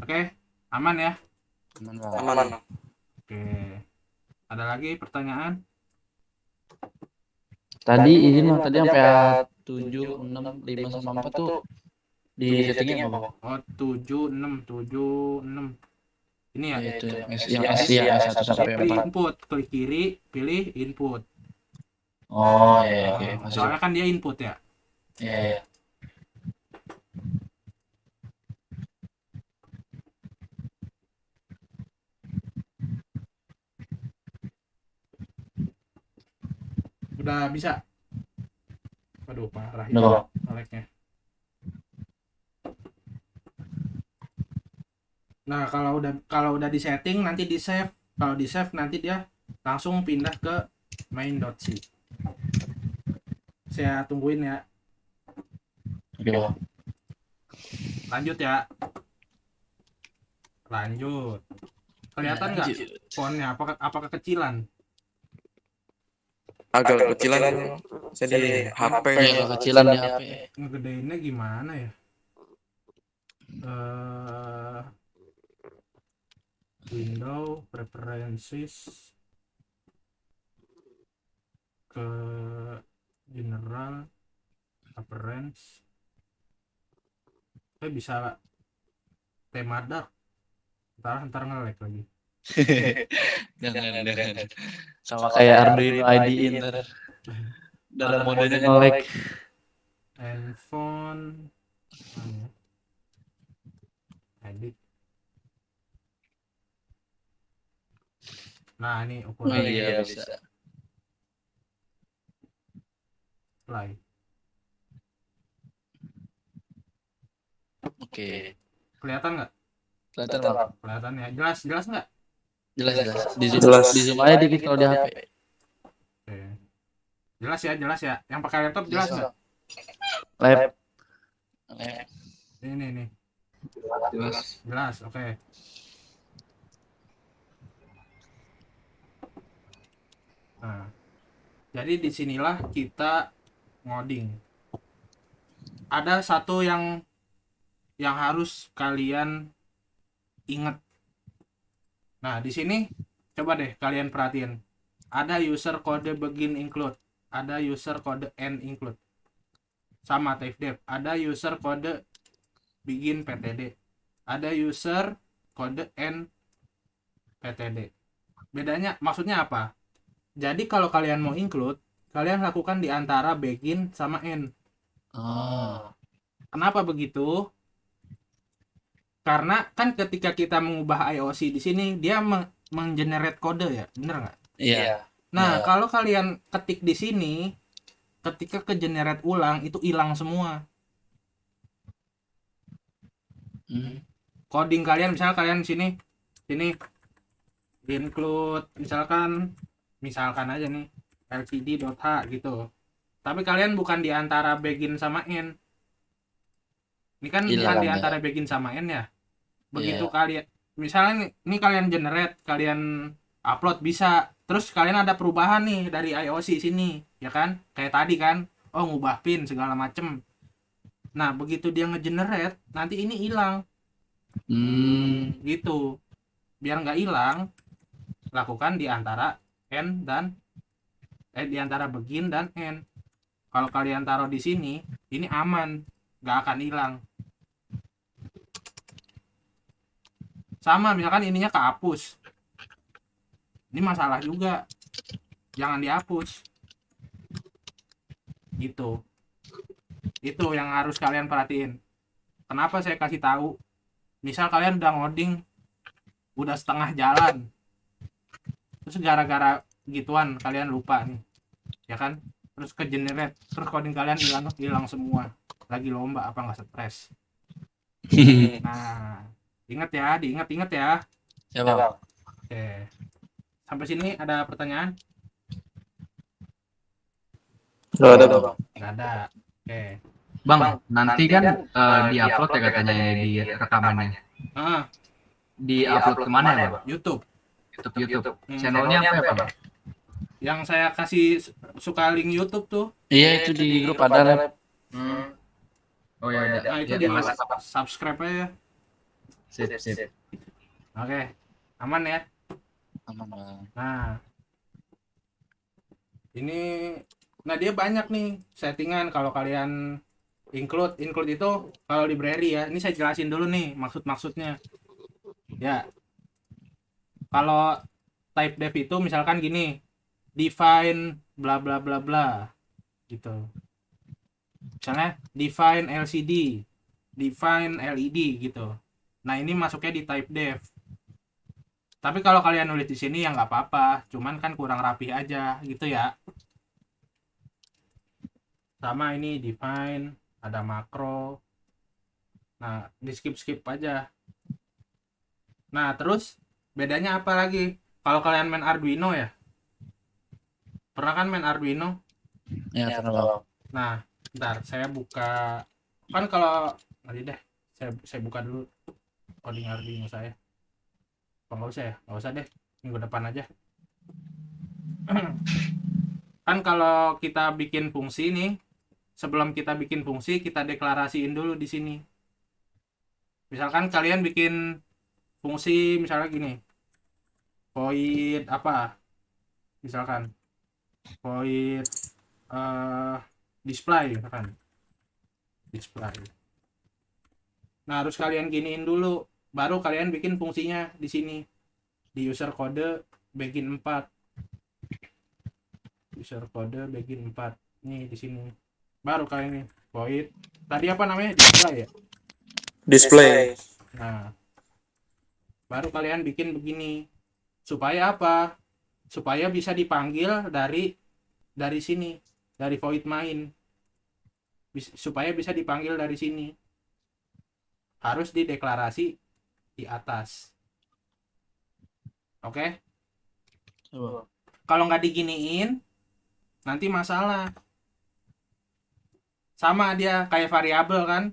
Oke, aman ya? Aman Bang. Aman bang. Oke. Ada lagi pertanyaan? Tadi izin Bang, tadi sampai 7, 6, 5 sama 4 tuh di settingnya apa Bang? Oh, 76. Ini ya? Itu yang S ya, 1 sampai Pilih 4. input, klik kiri, pilih input. Oh iya, oke. Masuk. Soalnya kan dia input ya. Iya. Udah bisa. Waduh, parah Udah Bang. lag-nya. Nah, kalau udah di setting nanti di save. Kalau di save nanti dia langsung pindah ke main.c. Saya tungguin ya. Oke Bang. Lanjut ya. Lanjut. Kelihatan nggak fontnya? Apa kekecilan? Agak kecilan bang. Saya di HP. Iya, kecilan di HP. Ngegedeinnya gimana ya? Window preferences ke general appearance. Bisa tema dark. Ntar nge-lag lagi. Jangan. Sama kayak Arduino IDE ntar. Dalam modenya nge-lag. Handphone. Edit. Nah, ini Oh ukuran iya bisa. display. Oke. Kelihatan nggak? Kelihatan bang. Kelihatan ya. Jelas nggak? Jelas jelas. Di zoom, Jelas. di zoom aja dikit kalau di HP. Oke. Jelas ya. Yang pakai laptop jelas nggak? Lab. Ini. Jelas. Jelas, oke. Nah, jadi disinilah kita ngoding. Ada satu yang harus kalian ingat. Nah, di sini coba deh kalian perhatiin. Ada user kode begin include, ada user kode end include. Sama type def, ada user kode begin ptd, ada user kode end ptd. Bedanya maksudnya apa? Jadi kalau kalian mau include, kalian lakukan di antara begin sama end. Oh. Kenapa begitu? Karena kan ketika kita mengubah IOC di sini dia menggenerate kode ya, bener nggak? Iya. Nah, kalau kalian ketik di sini, ketika ke generate ulang itu hilang semua. Coding kalian misalnya kalian sini include misalkan aja nih lcd.h gitu. Tapi kalian bukan di antara begin sama end. Ini kan bukan di antara begin sama end ya. Begitu kalian misalnya ini kalian generate, kalian upload bisa. Terus kalian ada perubahan nih dari IOC sini, ya kan? Kayak tadi kan, ngubah pin segala macem. Nah, begitu dia ngegenerate, nanti ini hilang. Gitu. Biar nggak hilang, lakukan di antara end dan di antara begin dan end. Kalau kalian taruh di sini, ini aman, nggak akan hilang. Sama, misalkan ininya kehapus. Ini masalah juga. Jangan dihapus. Gitu. Itu yang harus kalian perhatiin. Kenapa saya kasih tahu? Misal kalian udah ngoding, udah setengah jalan. Terus gara-gara gituan kalian lupa nih. Ya kan? Terus ke generate, terus coding kalian hilang semua. Lagi lomba apa nggak stres? Nah, diingat ya. Ya bang. Oke. Sampai sini ada pertanyaan? Nggak ada, Bang. Nggak ada. Oke. Bang, nanti kan di-upload ya katanya di rekamannya. Di-upload kemana ya, Bang? YouTube. YouTube. Channelnya apa ya, Bang? Yang saya kasih suka link YouTube tuh. Iya itu di grup ada lab. Oh ya, Nah, itu di subscribe aja. Sip. Oke. Aman ya? Aman bang. Nah, dia banyak nih settingan kalau kalian include itu kalau library ya. Ini saya jelasin dulu nih maksudnya. Ya. Kalau type def itu misalkan gini, define bla bla bla bla gitu. Misalnya define LCD, define LED gitu. Nah, ini masuknya di type def. Tapi kalau kalian nulis di sini ya nggak apa-apa, cuman kan kurang rapi aja gitu ya. Sama ini define, ada makro. Nah, di skip aja. Nah, terus bedanya apa lagi? Kalau kalian main Arduino ya? Pernah kan main Arduino? Ya pernah bang. Nah, bentar saya buka. Kan kalau nanti deh, saya buka dulu coding Arduino saya. Nggak usah ya? Nggak usah deh, minggu depan aja. Kan kalau kita bikin fungsi nih, sebelum kita bikin fungsi kita deklarasiin dulu di sini. Misalkan kalian bikin fungsi misalnya gini, void apa? Misalkan void display misalkan. Display. Nah, harus kalian giniin dulu, baru kalian bikin fungsinya di sini. Di user kode begin 4. User kode begin 4. Nih di sini. Baru kalian ini void. Tadi apa namanya? Display ya? Display. Nah, baru kalian bikin begini. Supaya apa? supaya bisa dipanggil dari sini, dari void main. Supaya bisa dipanggil dari sini, harus dideklarasi di atas. Oke? Kalau nggak diginiin, nanti masalah. Sama dia kayak variabel kan.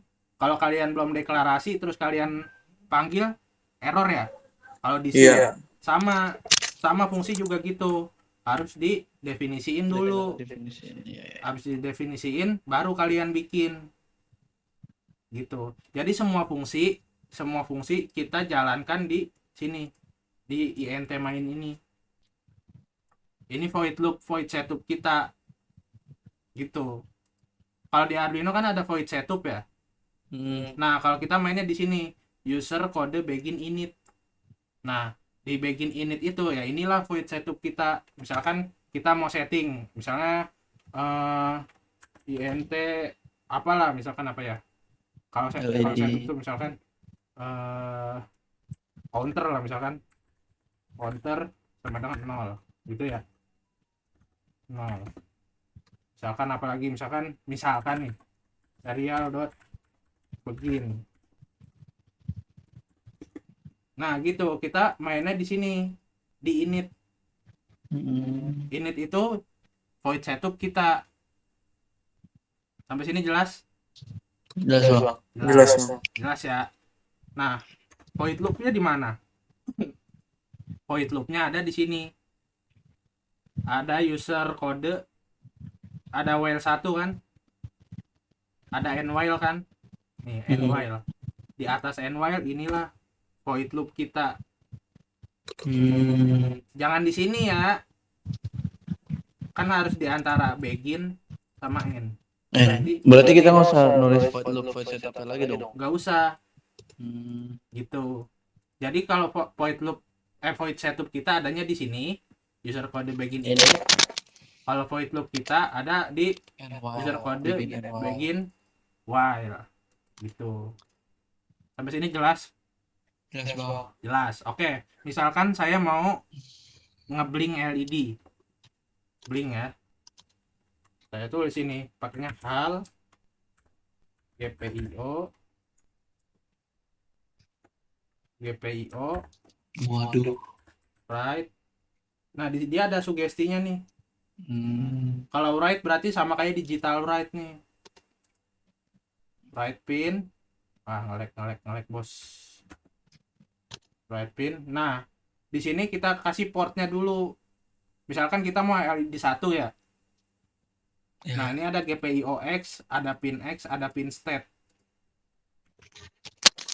Kalau kalian belum deklarasi terus kalian panggil, error ya. Kalau di sini Iya. sama fungsi juga gitu. Harus didefinisiin dulu. Definisinya ya. Habis didefinisiin baru kalian bikin. Gitu. Jadi semua fungsi kita jalankan di sini, di int main ini. Ini void loop, void setup kita. Gitu. Kalau di Arduino kan ada void setup ya. Nah, kalau kita mainnya di sini, user kode begin init. Nah, di begin init itu ya inilah void setup kita. Misalkan kita mau setting, misalnya int apalah, misalkan apa ya? Kalau setup itu misalkan counter lah, misalkan counter sama dengan 0 gitu ya. 0. Misalkan apalagi, misalkan nih serial dot begin. Nah, gitu kita mainnya di sini di init. Init itu void setup kita. Sampai sini jelas? Jelas, Bang. Jelas ya. Nah, void loopnya di mana? Void loopnya ada di sini. Ada user kode, ada while 1 kan, ada end while kan, nih end while. Di atas end while inilah void loop kita. Jangan di sini ya, kan harus di antara begin sama end. Berarti kita nggak usah nulis void loop, void setup lagi dong. Nggak usah. Gitu. Jadi kalau void loop void setup kita adanya di sini, user kode begin ini. Kalau void loop kita ada di user kode begin while. Gitu. Sampai sini jelas? Jelas, Bang. Jelas. Oke. Misalkan saya mau ngeblink LED. Blink ya. Saya tulis sini pakainya hal GPIO. Waduh. Right. Nah, dia ada sugestinya nih. Kalau write berarti sama kayak digital write nih. Write pin. Ngelek bos. Write pin. Nah, di sini kita kasih portnya dulu. Misalkan kita mau LED 1 ya. Nah, ini ada GPIO X, ada pin X, ada pin state.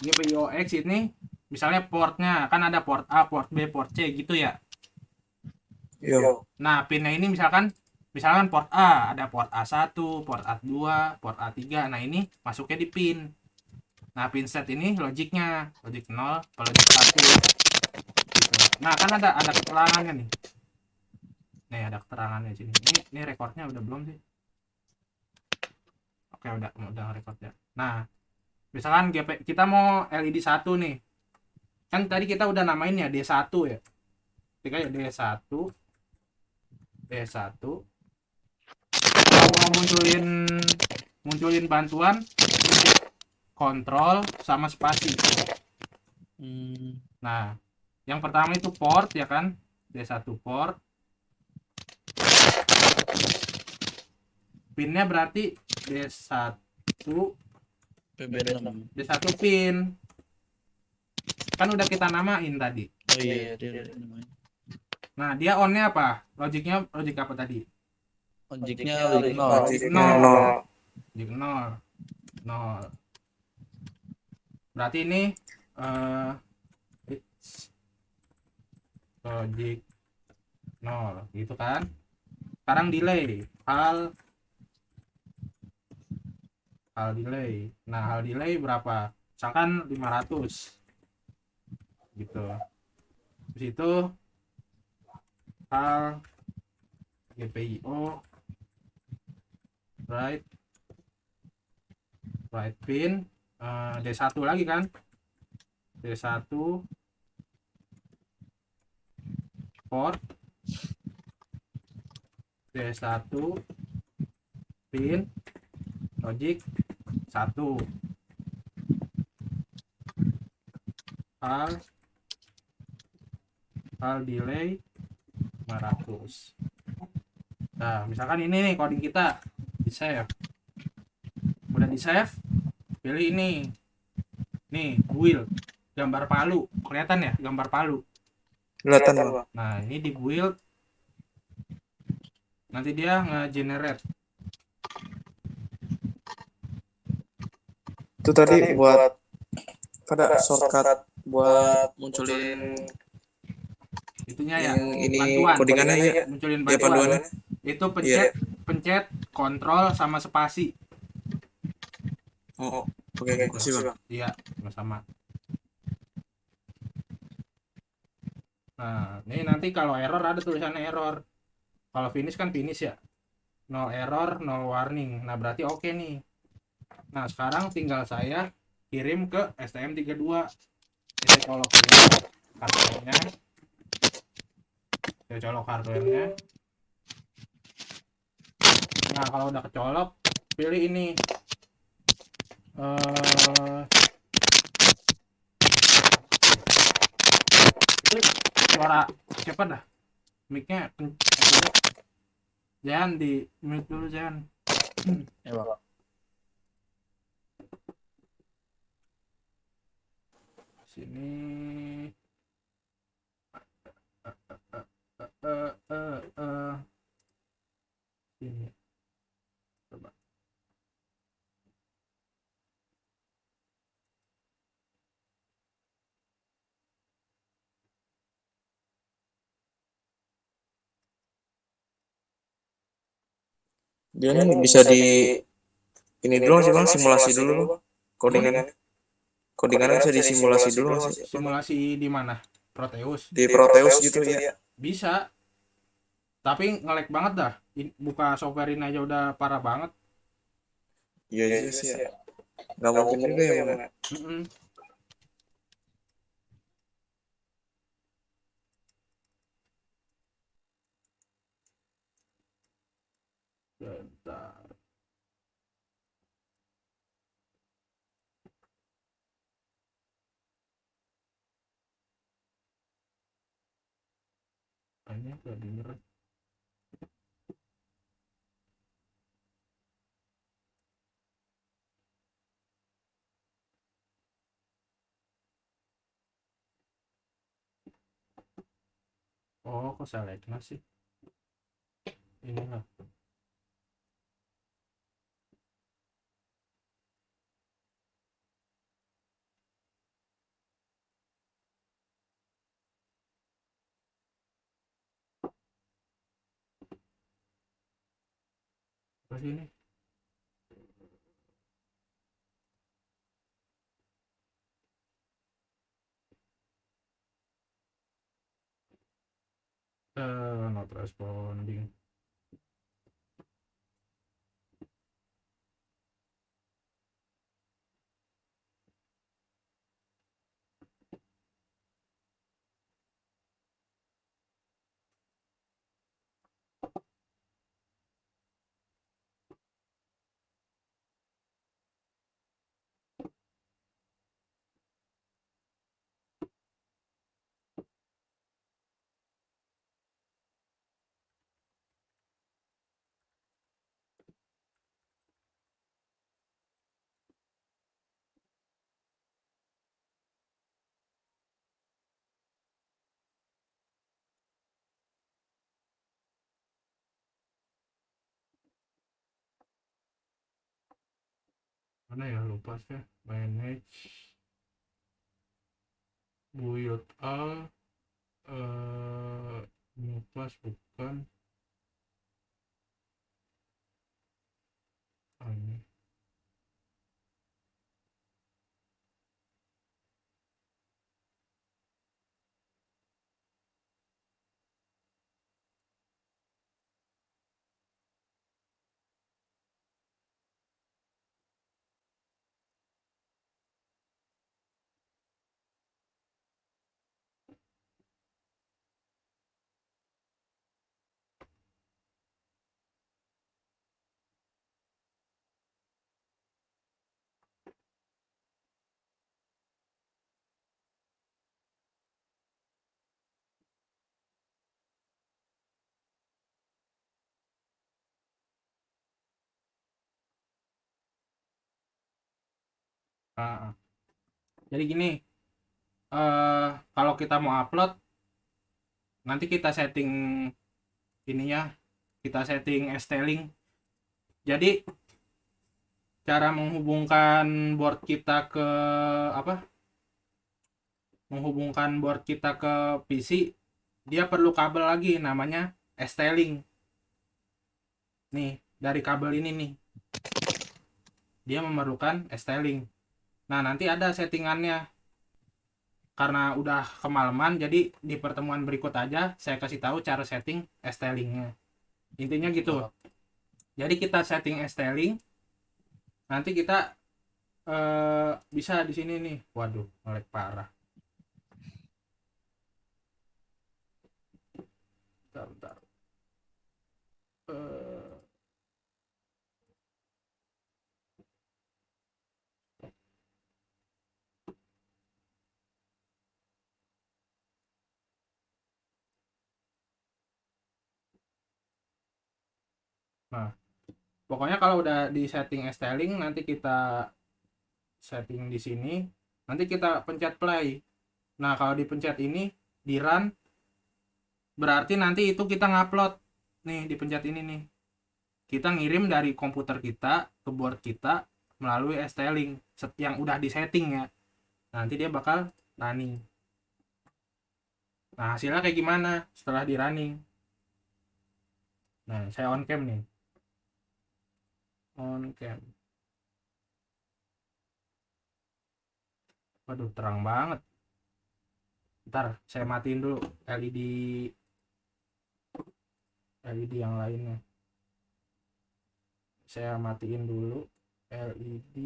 GPIO X ini misalnya portnya kan ada port A, port B, port C gitu ya. Nah, pinnya ini misalkan port A, ada port A1, port A2, port A3. Nah, ini masuknya di pin. Nah, pin set ini logiknya, logik 0, logik 1. Gitu. Nah, kan ada keterangannya nih. Nih, ada keterangannya di sini. Ini rekornya udah belum sih? Oke, udah record ya. Nah, misalkan kita mau LED 1 nih. Kan tadi kita udah namain ya D1 ya. Ketika ya D1 kalau mau munculin bantuan, kontrol sama spasi. Nah, yang pertama itu port ya kan, D1 port. Pinnya berarti D1 PB6. D1 pin. Kan udah kita namain tadi. Oh iya, dia udah namain. Nah, dia on-nya apa? Logiknya logik apa tadi? Logiknya logik 0. Logik 0. Berarti ini logik 0 gitu kan. Sekarang delay. Hal delay. Nah, hal delay berapa? Misalkan 500. Gitu. Terus itu hal GPIO right pin D1 lagi kan, D1 port DS1 pin logic 1 hal delay 500. Nah, misalkan ini nih coding kita di save. Udah di save, pilih ini. Nih, build gambar palu. Kelihatan ya gambar palu? Kelihatan, Bang. Nah, ini di build. Nanti dia nge-generate. Itu tadi buat ada shortcut buat munculin Itunya ya, yang ini bantuan. codingannya ya. Munculin Ya, bantuan. panduannya. Itu pencet kontrol sama spasi. Oh, oke, makasih, Bang. Iya, sama-sama. Nah, ini nanti kalau error ada tulisannya error. Kalau finish kan finish ya. No error, no warning. Nah, berarti oke nih. Nah, sekarang tinggal saya kirim ke STM32. Saya colok ini hardware-nya. Saya colok hardware-nya. Nah, kalau udah kecolok, pilih ini. Itu suara siapa dah? Mic-nya jangan di mute dulu, jangan. Ya, Bang. Sini. Sini. Coba. Dia nih bisa di ini dulu sih, Bang, simulasi dulu, Bang. Codingannya bisa disimulasi dulu sih. Simulasi di mana? Proteus. Di Proteus gitu ya. Bisa, tapi nge-lag banget dah. Buka software ini aja udah parah banget. Iya sih ya. Nggak mungkin juga ya, Bang. Mm-mm. Bentar. Ini udah denger. Oh, kok seleknya sih? Inilah. Apa sih ini? Not responding. Mana ya, lupa sih. Manage build all new class bukan. Ini. Ah, ah. Jadi gini, kalau kita mau upload, nanti kita setting ininya, kita setting styling. Jadi cara menghubungkan board kita ke apa? Menghubungkan board kita ke PC, dia perlu kabel lagi namanya styling. Nih, dari kabel ini nih. Dia memerlukan styling. Nah, nanti ada settingannya. Karena udah kemalaman, jadi di pertemuan berikut aja saya kasih tahu cara setting stylingnya. Intinya gitu. Jadi kita setting styling, nanti kita bisa di sini nih. Waduh, ngelag parah. Bentar. Eh, nah, pokoknya kalau udah di setting styling, nanti kita setting di sini, nanti kita pencet play. Nah, kalau dipencet ini di run, berarti nanti itu kita ngupload. Nih, dipencet ini nih. Kita ngirim dari komputer kita ke board kita melalui styling yang udah disetting ya. Nanti dia bakal running. Nah, hasilnya kayak gimana setelah di running? Nah, saya on cam nih. On cam. Waduh, terang banget. Ntar saya matiin dulu LED yang lainnya. Saya matiin dulu LED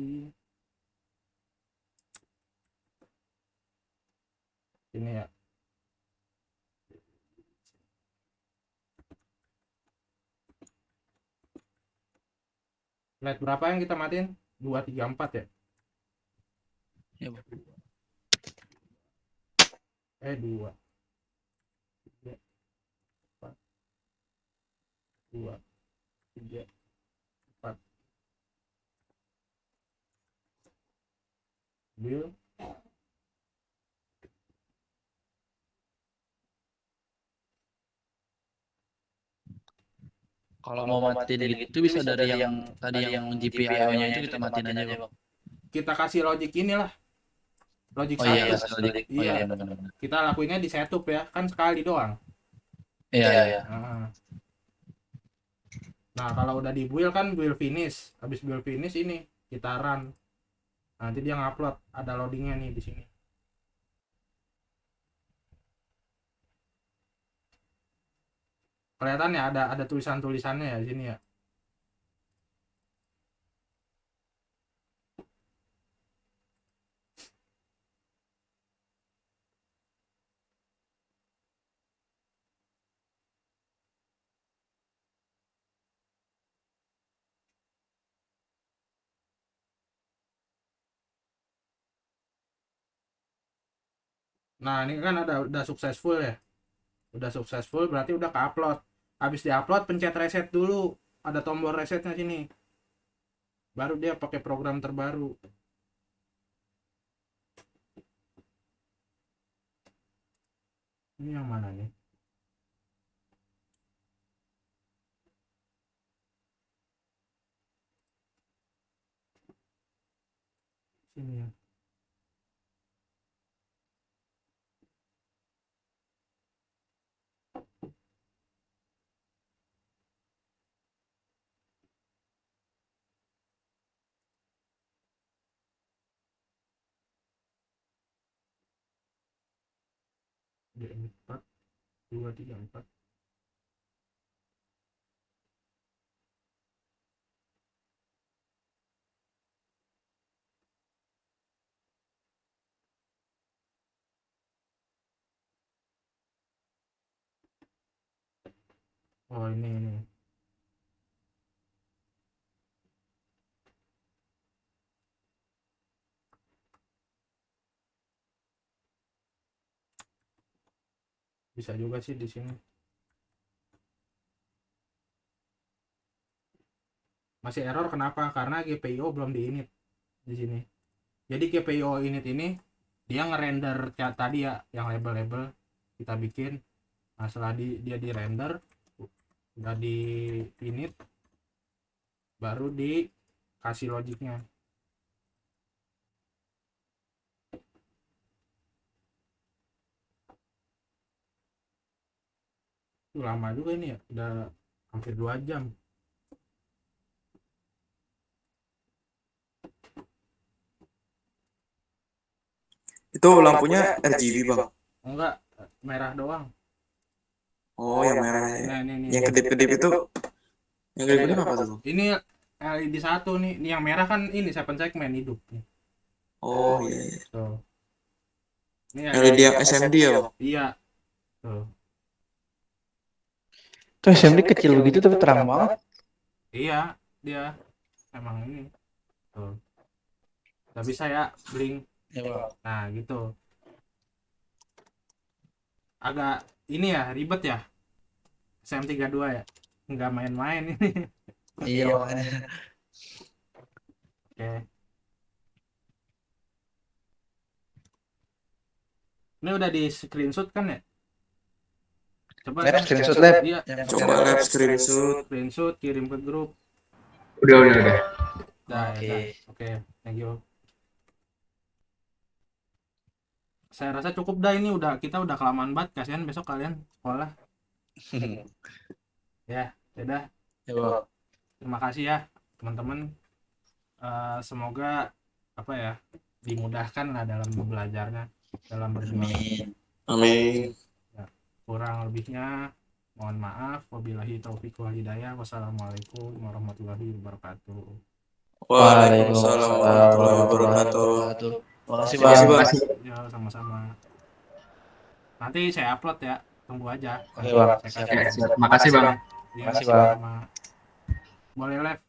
ini ya. LED berapa yang kita matiin? 2, 3, 4 ya? Ya, Bang. 2, 3, 4, 2, 3, 4. Bill. Kalau mau matiin gitu bisa dari yang tadi yang GPIO-nya itu kita matiin aja, Bang. Kita kasih logic inilah. Logic Oh 1. iya, iya, sekali. Oh Iya. iya, benar-benar. Kita lakuinnya di setup ya. Kan sekali doang. Iya, iya. Nah, kalau udah di build kan build finish. Habis build finish ini kita run. Nanti dia ngupload, ada loadingnya nih di sini. Kelihatan ya ada tulisan-tulisannya ya di sini ya. Nah, ini kan udah successful ya. Udah successful berarti udah ke-upload. Habis di-upload pencet reset dulu. Ada tombol resetnya sini. Baru dia pakai program terbaru. Ini yang mana nih? Sini ya. D4 2 3 4. Oh, ini. Bisa juga sih di sini. Masih error kenapa? Karena GPIO belum di init di sini. Jadi GPIO init ini dia ngerender kayak tadi ya, yang label-label kita bikin. Nah setelah dia di render, udah di init, baru dikasih logiknya. Lama juga ini ya, udah hampir 2 jam. Itu lampunya RGB bang. Enggak, merah doang. Oh yang merah ya. Nah ini Yang kedip-kedip itu. Yang kedip-kedip apa tuh bang? ini LED 1 nih. Ini yang merah kan ini 7 segmen hidup nih. Oh iya. Iya. Tuh. Ini LED yang SMD ya bang. Iya. Tuh. Tuh SMD kecil begitu tapi terang banget. Iya, dia emang ini. Tuh. Tapi saya blink. Ya, Bang. Nah, gitu. Agak ini ya, ribet ya. SM32 ya. Nggak main-main ini. Iya makanya. Oke. Ini udah di screenshot kan ya? Coba Lab kan? screenshot lab. Iya, Yang Coba lab screenshot. screenshot kirim ke grup. Udah. Dah, Oke. ya, dah. Oke, thank you. Saya rasa cukup dah, ini kita udah kelamaan banget, kasihan besok kalian sekolah. Ya, dadah. Ya, Bang. Terima kasih ya teman-teman. Semoga apa ya, dimudahkan lah dalam belajarnya, dalam berjuang. Amin. Kurang lebihnya mohon maaf. Wabillahi taufiq wal hidayah. Wassalamualaikum warahmatullahi wabarakatuh. Waalaikumsalam warahmatullahi wabarakatuh. Makasih Terima kasih Bang. bang. Ya, sama-sama. Nanti saya upload ya, tunggu aja. Oke, Bang. Saya Siap. kasih. Siap. Makasih, Bang. Ya, Makasih, Bang. sama. Boleh live.